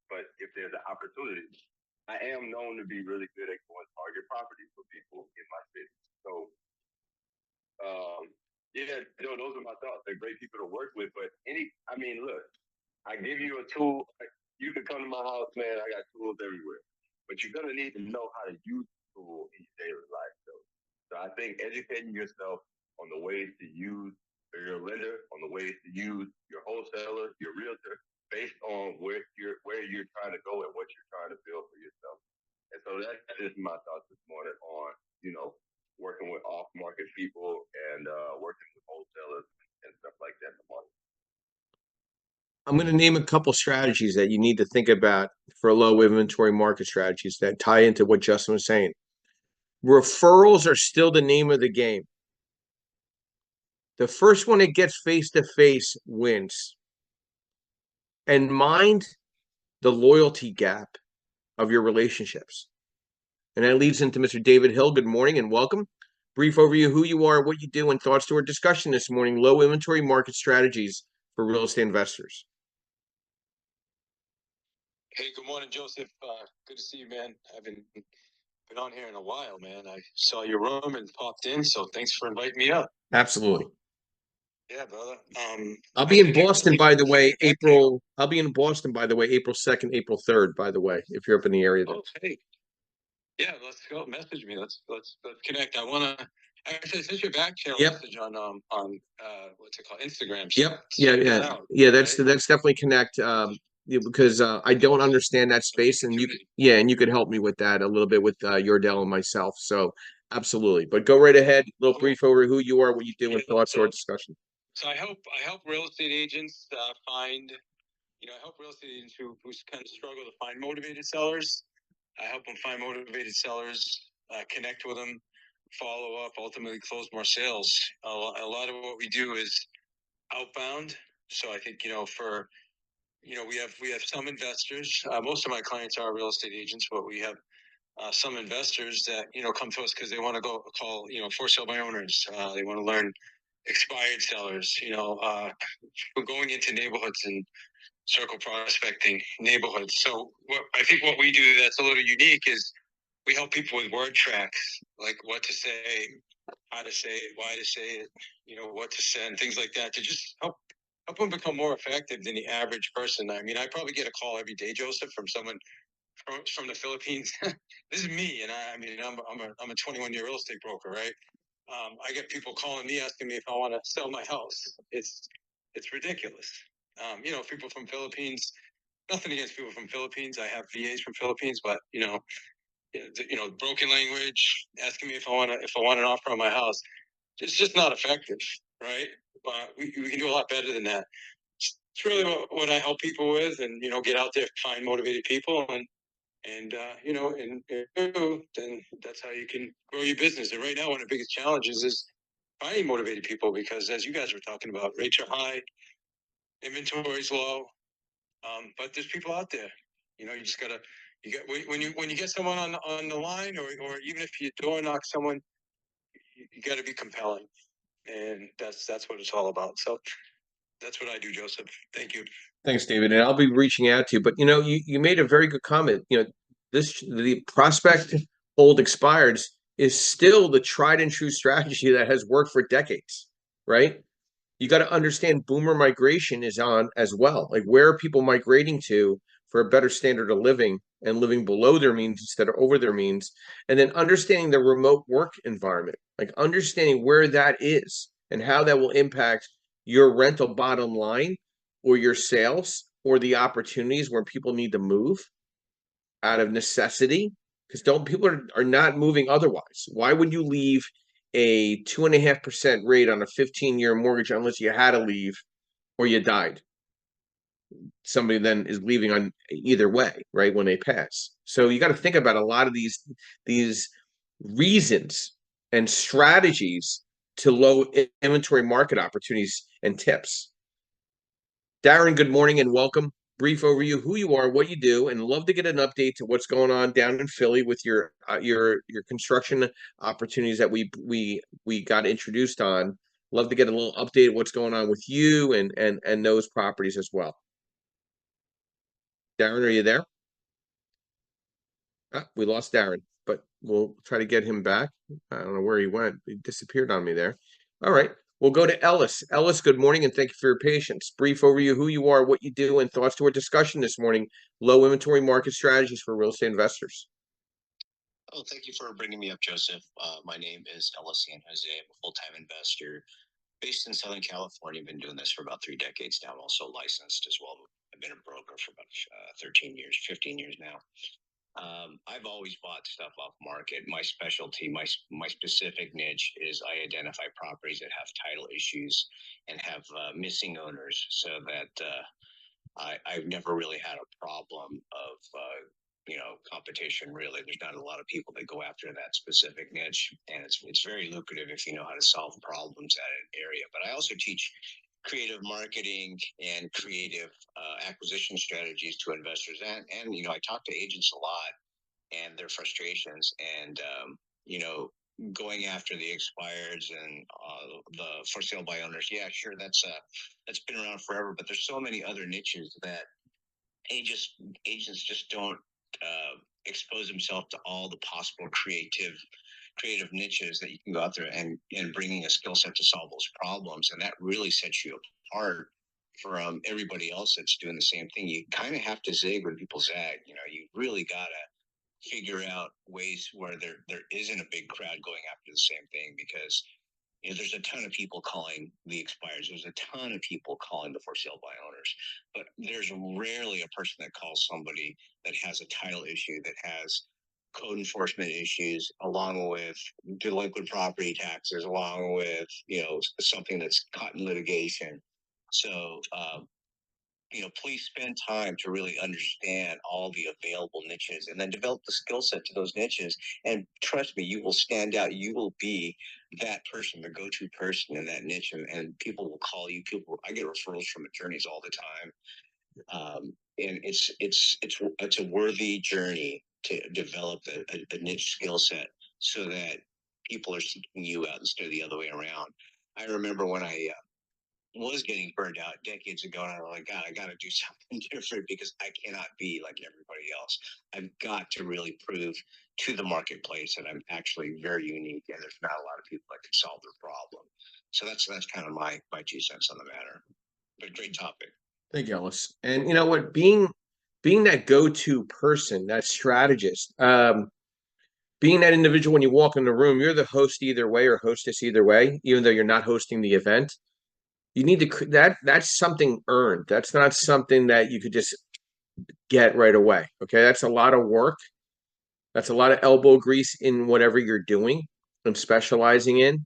But if there's an opportunity, I am known to be really good at going target properties for people in my city. So, those are my thoughts. They're great people to work with. But look, I give you a tool. You can come to my house, man. I got tools everywhere. But you're going to need to know how to use the tool in your daily life. So I think educating yourself on the ways to use your lender, on the ways to use your wholesaler, your realtor, based on where you're trying to go and what you're trying to build for yourself. And so that's just my thoughts this morning on, working with off-market people and working with wholesalers and stuff like that in the market. I'm going to name a couple strategies that you need to think about for low inventory market strategies that tie into what Justin was saying. Referrals are still the name of the game. The first one that gets face-to-face wins. And mind the loyalty gap of your relationships. And that leads into Mr. David Hill. Good morning and welcome. Brief overview of who you are, what you do, and thoughts to our discussion this morning, low inventory market strategies for real estate investors. Hey, good morning, Joseph. Good to see you, man. I haven't been on here in a while, man. I saw your room and popped in, so thanks for inviting me up. Absolutely. Yeah, brother. I'll be in Boston, by the way, April 2nd, April 3rd, by the way, if you're up in the area. Oh, hey. Yeah, let's go. Message me. Let's connect. I want to actually send you a back channel message on what's it called, Instagram. So That's definitely connect. Because I don't understand that space, and you could help me with that a little bit with Yordell and myself. So absolutely, but go right ahead. A little brief over who you are, what you do, and thoughts to our discussion. So I help real estate agents find, I help real estate agents who kind of struggle to find motivated sellers. I help them find motivated sellers, connect with them, follow up, ultimately close more sales. A lot of what we do is outbound. So I think, we have some investors. Most of my clients are real estate agents, but we have some investors that, come to us because they want to go call, for sale by owners. They want to learn expired sellers, we're going into neighborhoods and circle prospecting neighborhoods. So what we do that's a little unique is we help people with word tracks, like what to say, how to say it, why to say it, what to send, things like that, to just help them become more effective than the average person. I mean, I probably get a call every day, Joseph, from someone from the Philippines. This is me, and I'm a 21-year real estate broker, right? I get people calling me asking me if I want to sell my house. It's ridiculous. People from Philippines. Nothing against people from Philippines. I have VAs from Philippines, but broken language, asking me if I want an offer on my house. It's just not effective, right? But we can do a lot better than that. It's really what I help people with, and get out there, find motivated people, and then that's how you can grow your business. And right now, one of the biggest challenges is finding motivated people, because as you guys were talking about, rates are high, inventory is low, but there's people out there. You just gotta You get when you get someone on the line, or even if you door knock someone, you got to be compelling, and that's what it's all about. So that's what I do, Joseph. Thank you. Thanks, David. And I'll be reaching out to you. But you made a very good comment. The prospect hold expireds is still the tried and true strategy that has worked for decades, right? You got to understand boomer migration is on as well. Like, where are people migrating to for a better standard of living and living below their means instead of over their means? And then understanding the remote work environment, like understanding where that is and how that will impact your rental bottom line or your sales or the opportunities where people need to move out of necessity, because don't people are not moving otherwise. Why would you leave a 2.5% rate on a 15-year mortgage unless you had to leave or you died? Somebody then is leaving on either way, right, when they pass. So you got to think about a lot of these reasons and strategies to low inventory market opportunities and tips. Darren, good morning and welcome. Brief overview, who you are, what you do, and love to get an update to what's going on down in Philly with your construction opportunities that we got introduced on. Love to get a little update of what's going on with you and those properties as well. Darren, are you there? We lost Darren, but we'll try to get him back. I don't know where he went. He disappeared on me there. All right. We'll go to Ellis. Ellis, good morning, and thank you for your patience. Brief overview, who you are, what you do, and thoughts to our discussion this morning. Low inventory market strategies for real estate investors. Oh, thank you for bringing me up, Joseph. My name is Ellis San Jose. I'm a full-time investor based in Southern California. I've been doing this for about 3 decades now. I'm also licensed as well. I've been a broker for about 13 years, 15 years now. I've always bought stuff off market. My specialty, my specific niche is I identify properties that have title issues and have missing owners, so that I've never really had a problem of competition. Really, there's not a lot of people that go after that specific niche, and it's very lucrative if you know how to solve problems at an area. But I also teach creative marketing and creative acquisition strategies to investors, and I talk to agents a lot and their frustrations, and going after the expireds and the for sale by owners. Yeah, sure, that's been around forever, but there's so many other niches that agents just don't expose themselves to all the possible creative niches that you can go out there and bringing a skill set to solve those problems. And that really sets you apart from everybody else that's doing the same thing. You kind of have to zig when people zag. You really got to figure out ways where there isn't a big crowd going after the same thing, because there's a ton of people calling the expires. There's a ton of people calling the for sale by owners, but there's rarely a person that calls somebody that has a title issue, that has code enforcement issues, along with delinquent property taxes, along with something that's caught in litigation. So please spend time to really understand all the available niches and then develop the skill set to those niches. And trust me, you will stand out. You will be that person, the go-to person in that niche, and people will call you. I get referrals from attorneys all the time. And it's a worthy journey to develop a niche skill set so that people are seeking you out instead of the other way around. I remember when I was getting burned out decades ago, and I was like, God, I got to do something different, because I cannot be like everybody else. I've got to really prove to the marketplace that I'm actually very unique, and there's not a lot of people that can solve their problem. So that's kind of my 2 cents on the matter. But great topic. Thank you, Ellis. And you know what, being that go-to person, that strategist, being that individual when you walk in the room, you're the host either way or hostess either way, even though you're not hosting the event. You need to that's something earned. That's not something that you could just get right away. Okay, that's a lot of work. That's a lot of elbow grease in whatever you're doing and specializing in,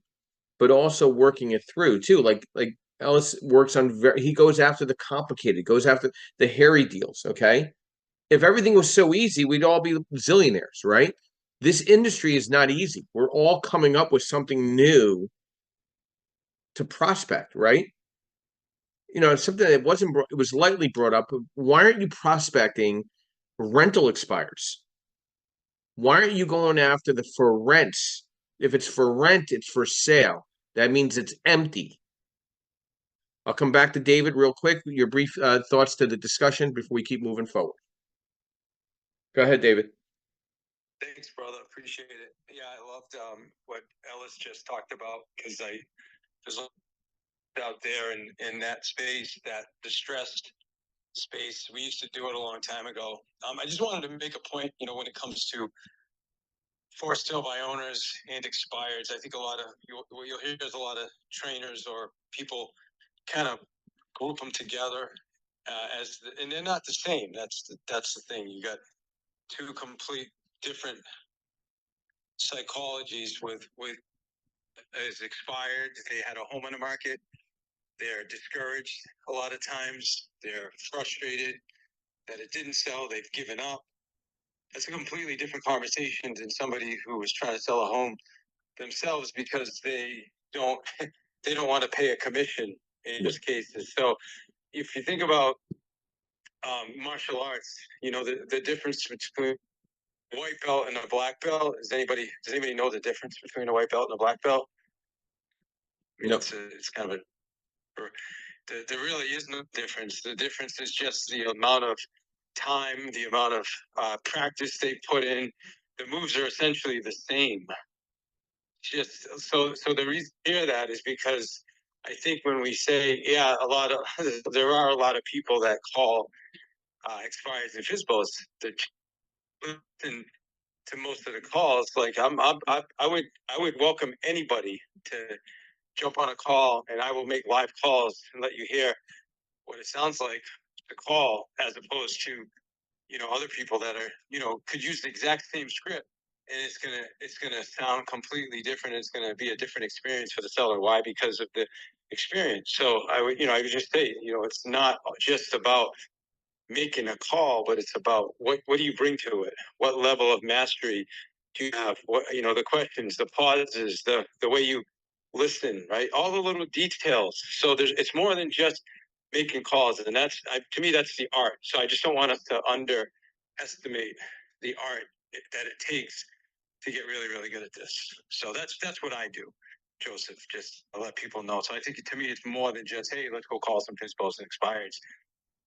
but also working it through too. Like Ellis works on he goes after the complicated, goes after the hairy deals. Okay, if everything was so easy, we'd all be zillionaires, right? This industry is not easy. We're all coming up with something new to prospect, right? Something that it was lightly brought up. Why aren't you prospecting rental expires. Why aren't you going after the for rents? If it's for rent, it's for sale. That means it's empty. I'll come back to David real quick. Your brief thoughts to the discussion before we keep moving forward. Go ahead, David. Thanks, brother. Appreciate it. Yeah, I loved what Ellis just talked about because there's out there in that space, that distressed space. We used to do it a long time ago. I just wanted to make a point, when it comes to for sale by owners and expireds. I think what you'll hear is a lot of trainers or people kind of group them together and they're not the same. That's the thing. You got two complete different psychologies with as expired. They had a home on the market. They're discouraged a lot of times. They're frustrated that it didn't sell. They've given up. That's a completely different conversation than somebody who was trying to sell a home themselves because they don't want to pay a commission in most cases. So if you think about martial arts, the difference between a white belt and a black belt. Does anybody know the difference between a white belt and a black belt? It's kind of there really is no difference. The difference is just the amount of time, the amount of practice they put in. The moves are essentially the same. Just so the reason I hear that is because I think when we say, there are a lot of people that call expires and FISBOs. Listen to most of the calls. Like I would welcome anybody to jump on a call, and I will make live calls and let you hear what it sounds like to call, as opposed to other people that are could use the exact same script, and it's gonna sound completely different. It's gonna be a different experience for the seller. Why? Because of the experience. So I would just say it's not just about making a call, but it's about what do you bring to it? What level of mastery do you have? What the questions, the pauses, the way you listen, right? All the little details. So it's more than just making calls, and that's to me that's the art. So I just don't want us to underestimate the art that it takes to get really, really good at this. So that's what I do, Joseph. Just to let people know. So I think to me it's more than just, hey, let's go call some FISBOs and expireds.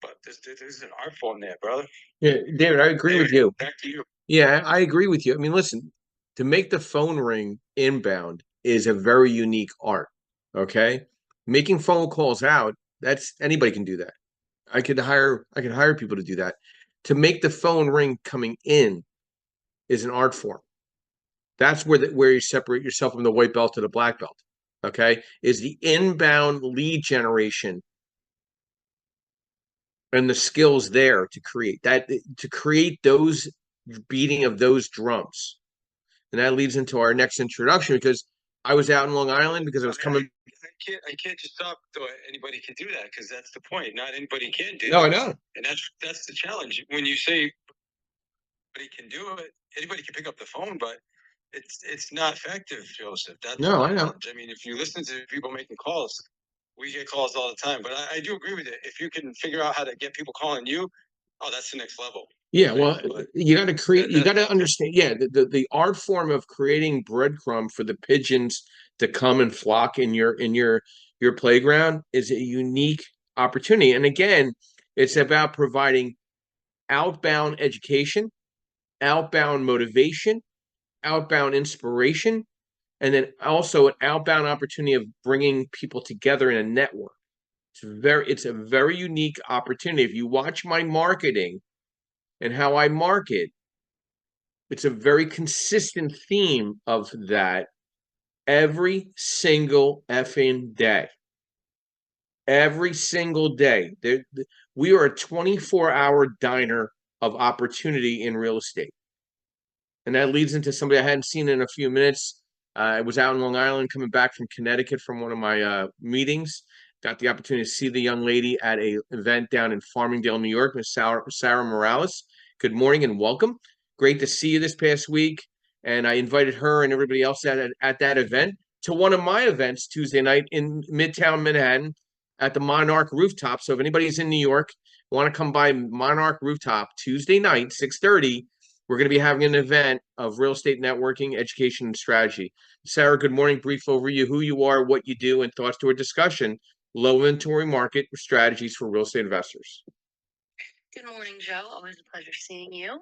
But there's an art form there, brother. Yeah, David, I agree with you. Back to you. Yeah, I agree with you. I mean, listen, to make the phone ring inbound is a very unique art. Okay, making phone calls out, that's anybody can do that. I could hire people to do that. To make the phone ring coming in is an art form. That's where you separate yourself from the white belt to the black belt. Okay, is the inbound lead generation and the skills there to create those beating of those drums. And that leads into our next introduction, because I was out in Long Island because I was coming. I can't just stop. Anybody can do that, because that's the point. Not anybody can do. No, I know. And that's the challenge. When you say anybody can do it, anybody can pick up the phone, but it's not effective, Joseph. That's no, I know. I mean, if you listen to people making calls, we get calls all the time. But I do agree with it. If you can figure out how to get people calling you, that's the next level. Yeah, well, you got to create. You got to understand. Yeah, the art form of creating breadcrumb for the pigeons to come and flock in your playground is a unique opportunity. And again, it's about providing outbound education, outbound motivation, outbound inspiration, and then also an outbound opportunity of bringing people together in a network. It's a very unique opportunity. If you watch my marketing and how I market, it's a very consistent theme of that every single effing day. Every single day. We are a 24-hour diner of opportunity in real estate. And that leads into somebody I hadn't seen in a few minutes. I was out in Long Island coming back from Connecticut from one of my meetings. Got the opportunity to see the young lady at an event down in Farmingdale, New York, Miss Sarah Morales. Good morning and welcome. Great to see you this past week. And I invited her and everybody else at that event to one of my events Tuesday night in Midtown Manhattan at the Monarch Rooftop. So if anybody's in New York, want to come by Monarch Rooftop Tuesday night, 6:30, we're going to be having an event of real estate networking, education, and strategy. Sarah, good morning. Brief overview, who you are, what you do, and thoughts to a discussion, low inventory market strategies for real estate investors. Good morning, Joe. Always a pleasure seeing you.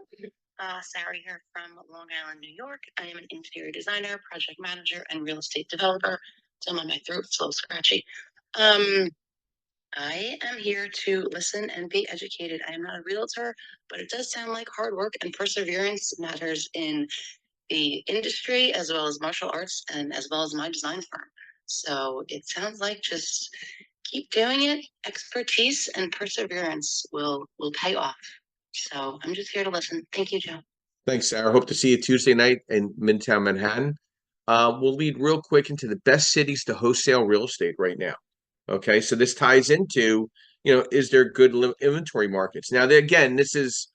Sarah here from Long Island, New York. I am an interior designer, project manager, and real estate developer. So my throat's a little scratchy. I am here to listen and be educated. I am not a realtor, but it does sound like hard work and perseverance matters in the industry as well as martial arts and as well as my design firm. So it sounds like just keep doing it. Expertise and perseverance will pay off. So I'm just here to listen. Thank you, Joe. Thanks, Sarah. Hope to see you Tuesday night in Midtown Manhattan. We'll lead real quick into the best cities to wholesale real estate right now. Okay, so this ties into, is there good inventory markets? Now, again, this is,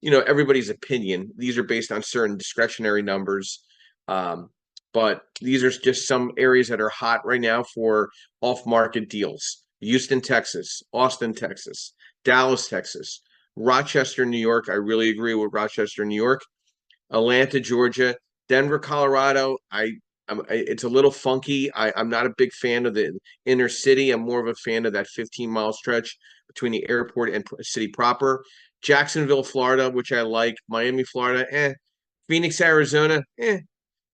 everybody's opinion. These are based on certain discretionary numbers. But these are just some areas that are hot right now for off-market deals. Houston, Texas, Austin, Texas, Dallas, Texas, Rochester, New York. I really agree with Rochester, New York. Atlanta, Georgia, Denver, Colorado. It's a little funky. I'm not a big fan of the inner city. I'm more of a fan of that 15-mile stretch between the airport and city proper. Jacksonville, Florida, which I like. Miami, Florida, Phoenix, Arizona,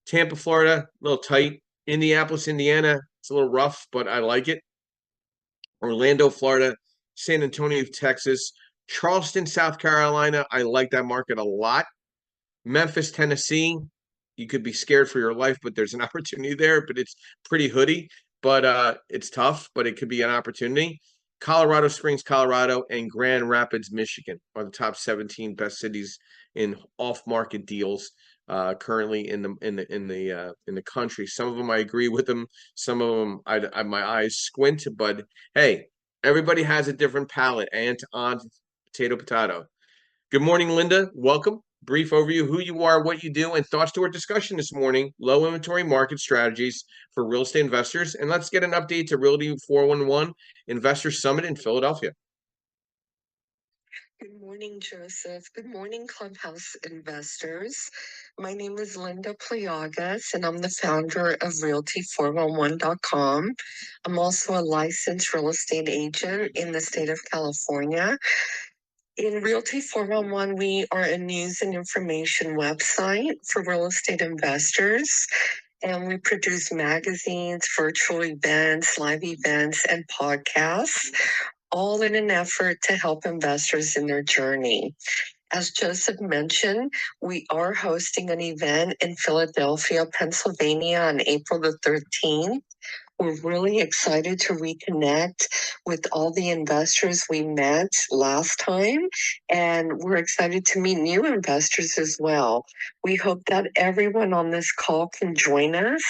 Tampa, Florida, a little tight. Indianapolis, Indiana, it's a little rough, but I like it. Orlando, Florida, San Antonio, Texas, Charleston, South Carolina. I like that market a lot. Memphis, Tennessee, you could be scared for your life, but there's an opportunity there, but it's pretty hoodie, but it's tough, but it could be an opportunity. Colorado Springs, Colorado, and Grand Rapids, Michigan are the top 17 best cities in off-market deals currently in the country. Some of them I agree with them. Some of them my eyes squint, but hey, everybody has a different palate. And on potato. Good morning, Linda. Welcome. Brief overview, who you are, what you do, and thoughts to our discussion this morning, low inventory market strategies for real estate investors. And let's get an update to Realty 411 Investor Summit in Philadelphia. Good morning, Joseph. Good morning, Clubhouse investors. My name is Linda Pliagas, and I'm the founder of Realty411.com. I'm also a licensed real estate agent in the state of California. In Realty 411, we are a news and information website for real estate investors, and we produce magazines, virtual events, live events, and podcasts, all in an effort to help investors in their journey. As Joseph mentioned, we are hosting an event in Philadelphia, Pennsylvania on April the 13th. We're really excited to reconnect with all the investors we met last time, and we're excited to meet new investors as well. We hope that everyone on this call can join us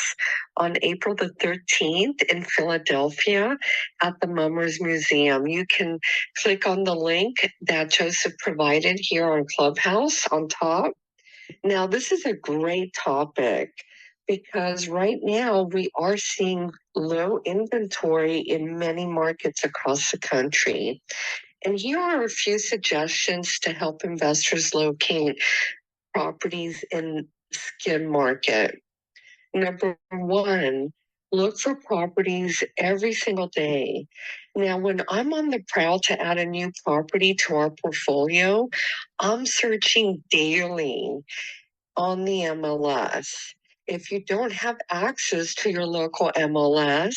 on April the 13th in Philadelphia at the Mummers Museum. You can click on the link that Joseph provided here on Clubhouse on top. Now, this is a great topic because right now we are seeing low inventory in many markets across the country. And here are a few suggestions to help investors locate properties in the skid market. Number one, look for properties every single day. Now, when I'm on the prowl to add a new property to our portfolio, I'm searching daily on the MLS. If you don't have access to your local MLS,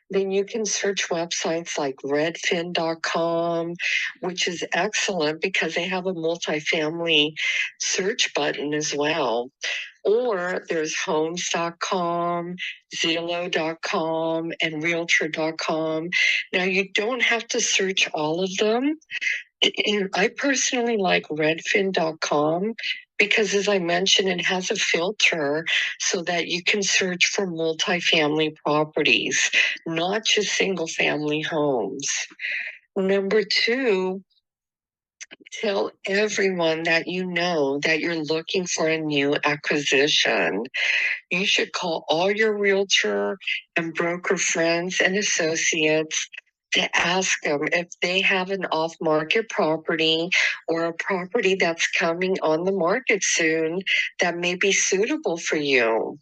then you can search websites like redfin.com, which is excellent because they have a multifamily search button as well. Or there's homes.com, Zillow.com, and realtor.com. Now, you don't have to search all of them. I personally like redfin.com because, as I mentioned, it has a filter so that you can search for multifamily properties, not just single family homes. Number two, tell everyone that you know that you're looking for a new acquisition. You should call all your realtor and broker friends and associates to ask them if they have an off-market property or a property that's coming on the market soon that may be suitable for you.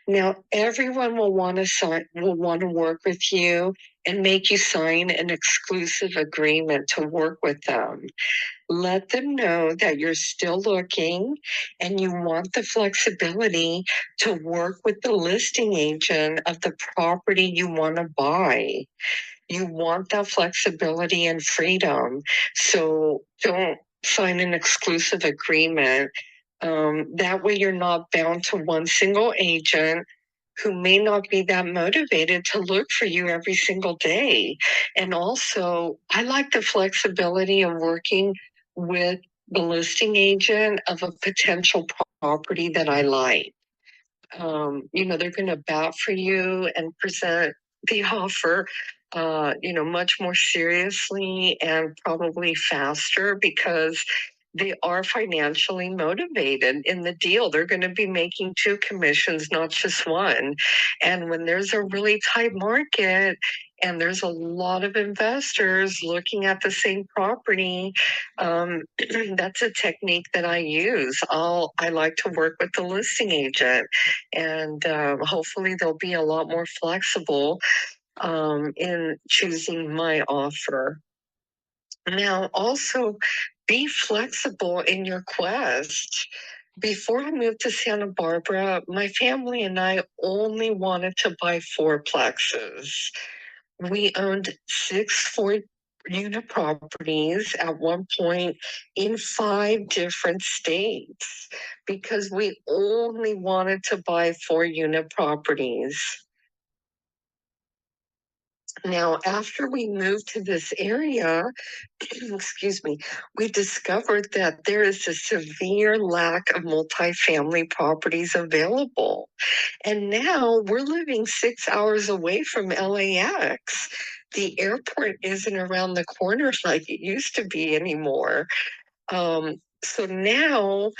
Now, everyone will want to work with you and make you sign an exclusive agreement to work with them. Let them know that you're still looking and you want the flexibility to work with the listing agent of the property you want to buy. You want that flexibility and freedom. So don't sign an exclusive agreement. That way, you're not bound to one single agent who may not be that motivated to look for you every single day. And also, I like the flexibility of working with the listing agent of a potential property that I like. They're going to bat for you and present the offer, much more seriously and probably faster because they are financially motivated in the deal. They're going to be making two commissions, not just one. And when there's a really tight market and there's a lot of investors looking at the same property, that's a technique that I use. I like to work with the listing agent, and hopefully they'll be a lot more flexible in choosing my offer. Now, also be flexible in your quest. Before I moved to Santa Barbara, my family and I only wanted to buy fourplexes. We owned 6 4-unit properties at one point in 5 different states because we only wanted to buy 4-unit properties. Now, after we moved to this area, excuse me, we discovered that there is a severe lack of multifamily properties available. And now we're living 6 hours away from LAX. The airport isn't around the corner like it used to be anymore. So now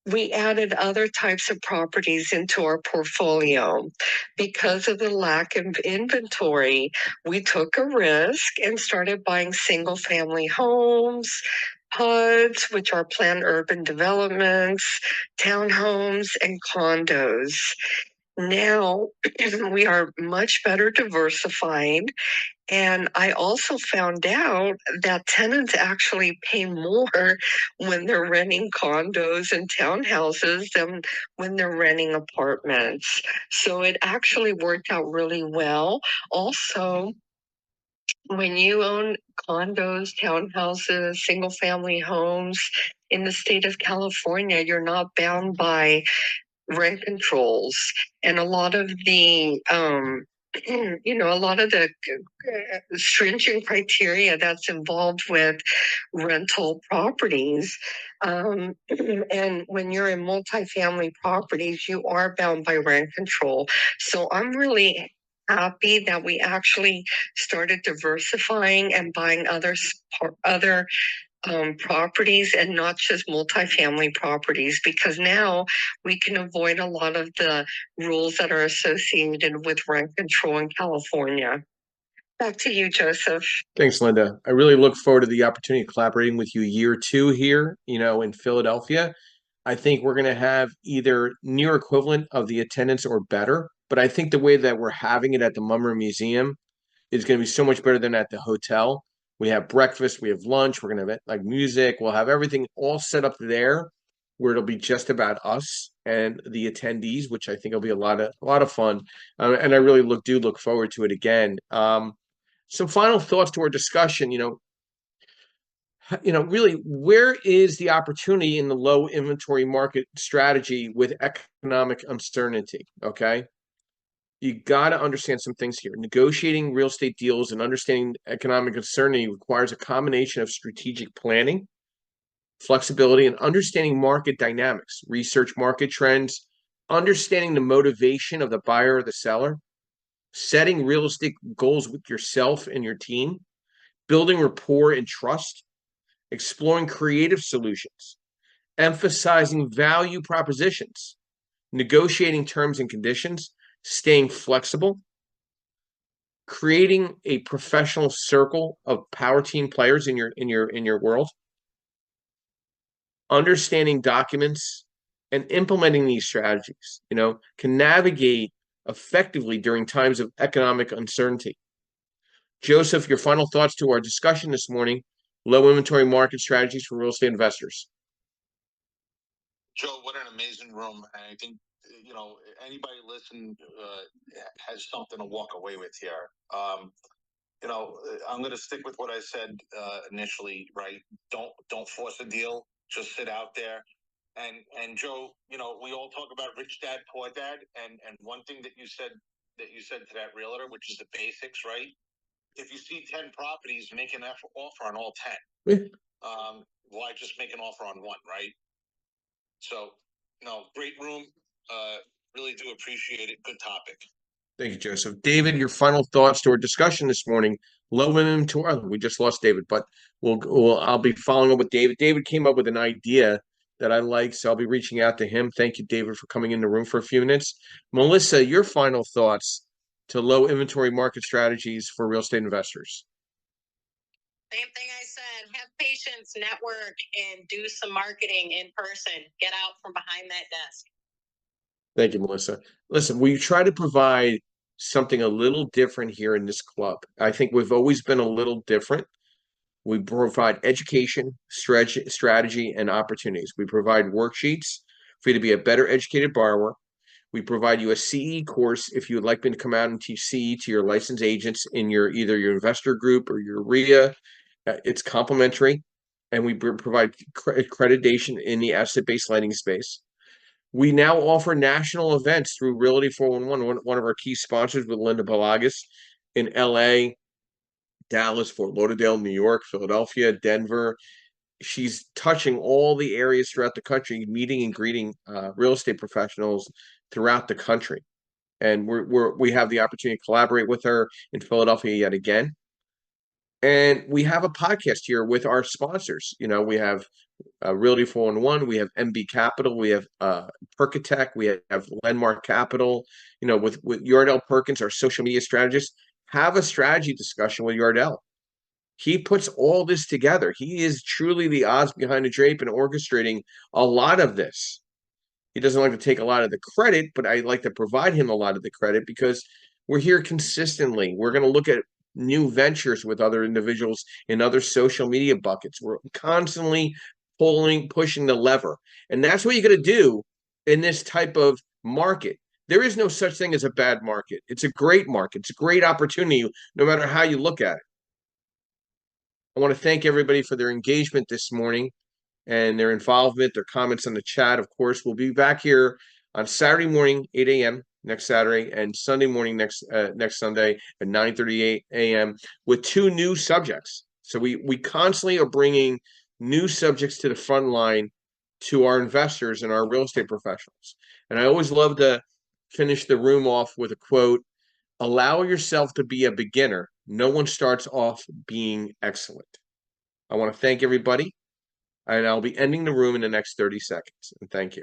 we added other types of properties into our portfolio. Because of the lack of inventory, we took a risk and started buying single family homes, PUDs, which are planned urban developments, townhomes, and condos. Now we are much better diversified. And I also found out that tenants actually pay more when they're renting condos and townhouses than when they're renting apartments. So it actually worked out really well. Also, when you own condos, townhouses, single family homes in the state of California, you're not bound by rent controls, and a lot of the a lot of the stringent criteria that's involved with rental properties. And when you're in multifamily properties, you are bound by rent control. So I'm really happy that we actually started diversifying and buying other properties and not just multifamily properties, because now we can avoid a lot of the rules that are associated with rent control in California. Back to you, Joseph. Thanks, Linda. I really look forward to the opportunity of collaborating with you year 2 here, in Philadelphia. I think we're going to have either near equivalent of the attendance or better, but I think the way that we're having it at the Mummer Museum is going to be so much better than at the hotel. We have breakfast, we have lunch, we're going to have like music, we'll have everything all set up there where it'll be just about us and the attendees, which I think will be a lot of fun. And I really do look forward to it again. Some final thoughts to our discussion, really, where is the opportunity in the low inventory market strategy with economic uncertainty? Okay. You got to understand some things here. Negotiating real estate deals and understanding economic uncertainty requires a combination of strategic planning, flexibility, and understanding market dynamics, research market trends, understanding the motivation of the buyer or the seller, setting realistic goals with yourself and your team, building rapport and trust, exploring creative solutions, emphasizing value propositions, negotiating terms and conditions, staying flexible, creating a professional circle of power team players in your world, understanding documents and implementing these strategies, can navigate effectively during times of economic uncertainty. Joseph, your final thoughts to our discussion this morning, low inventory market strategies for real estate investors. Joe, what an amazing room. And I think, anybody listen has something to walk away with here. I'm going to stick with what I said initially, right? Don't force a deal. Just sit out there. And Joe, we all talk about rich dad, poor dad. And one thing that you said to that realtor, which is the basics, right? If you see 10 properties, make an offer on all 10. Why just make an offer on one, right? So, great room. Really do appreciate it. Good topic. Thank you, Joseph. David, your final thoughts to our discussion this morning. Low inventory. We just lost David, but I'll be following up with David. David came up with an idea that I like, so I'll be reaching out to him. Thank you, David, for coming in the room for a few minutes. Melissa, your final thoughts to low inventory market strategies for real estate investors. Same thing I said. Have patience, network, and do some marketing in person. Get out from behind that desk. Thank you, Melissa. Listen, we try to provide something a little different here in this club. I think we've always been a little different. We provide education, strategy, and opportunities. We provide worksheets for you to be a better educated borrower. We provide you a CE course if you would like me to come out and teach CE to your licensed agents in either your investor group or your RIA. It's complimentary, and we provide accreditation in the asset-based lending space. We now offer national events through Realty 411, one of our key sponsors with Linda Pelagas in LA, Dallas, Fort Lauderdale, New York, Philadelphia, Denver. She's touching all the areas throughout the country, meeting and greeting real estate professionals throughout the country. And we have the opportunity to collaborate with her in Philadelphia yet again. And we have a podcast here with our sponsors. We have Realty 411, we have MB Capital, we have Perkatech, we have Landmark Capital, with Jordan Perkins, our social media strategist. Have a strategy discussion with Yardell. He puts all this together. He is truly the odds behind the drape and orchestrating a lot of this. He doesn't like to take a lot of the credit, but I like to provide him a lot of the credit because we're here consistently. We're going to look at new ventures with other individuals in other social media buckets. We're constantly pushing the lever. And that's what you're going to do in this type of market. There is no such thing as a bad market. It's a great market. It's a great opportunity, no matter how you look at it. I want to thank everybody for their engagement this morning and their involvement, their comments on the chat. Of course, we'll be back here on Saturday morning, 8 a.m. next Saturday, and Sunday morning next Sunday at 9:38 a.m. with two new subjects. So we constantly are bringing new subjects to the front line to our investors and our real estate professionals. And I always love to finish the room off with a quote: allow yourself to be a beginner. No one starts off being excellent. I want to thank everybody, and I'll be ending the room in the next 30 seconds. And thank you.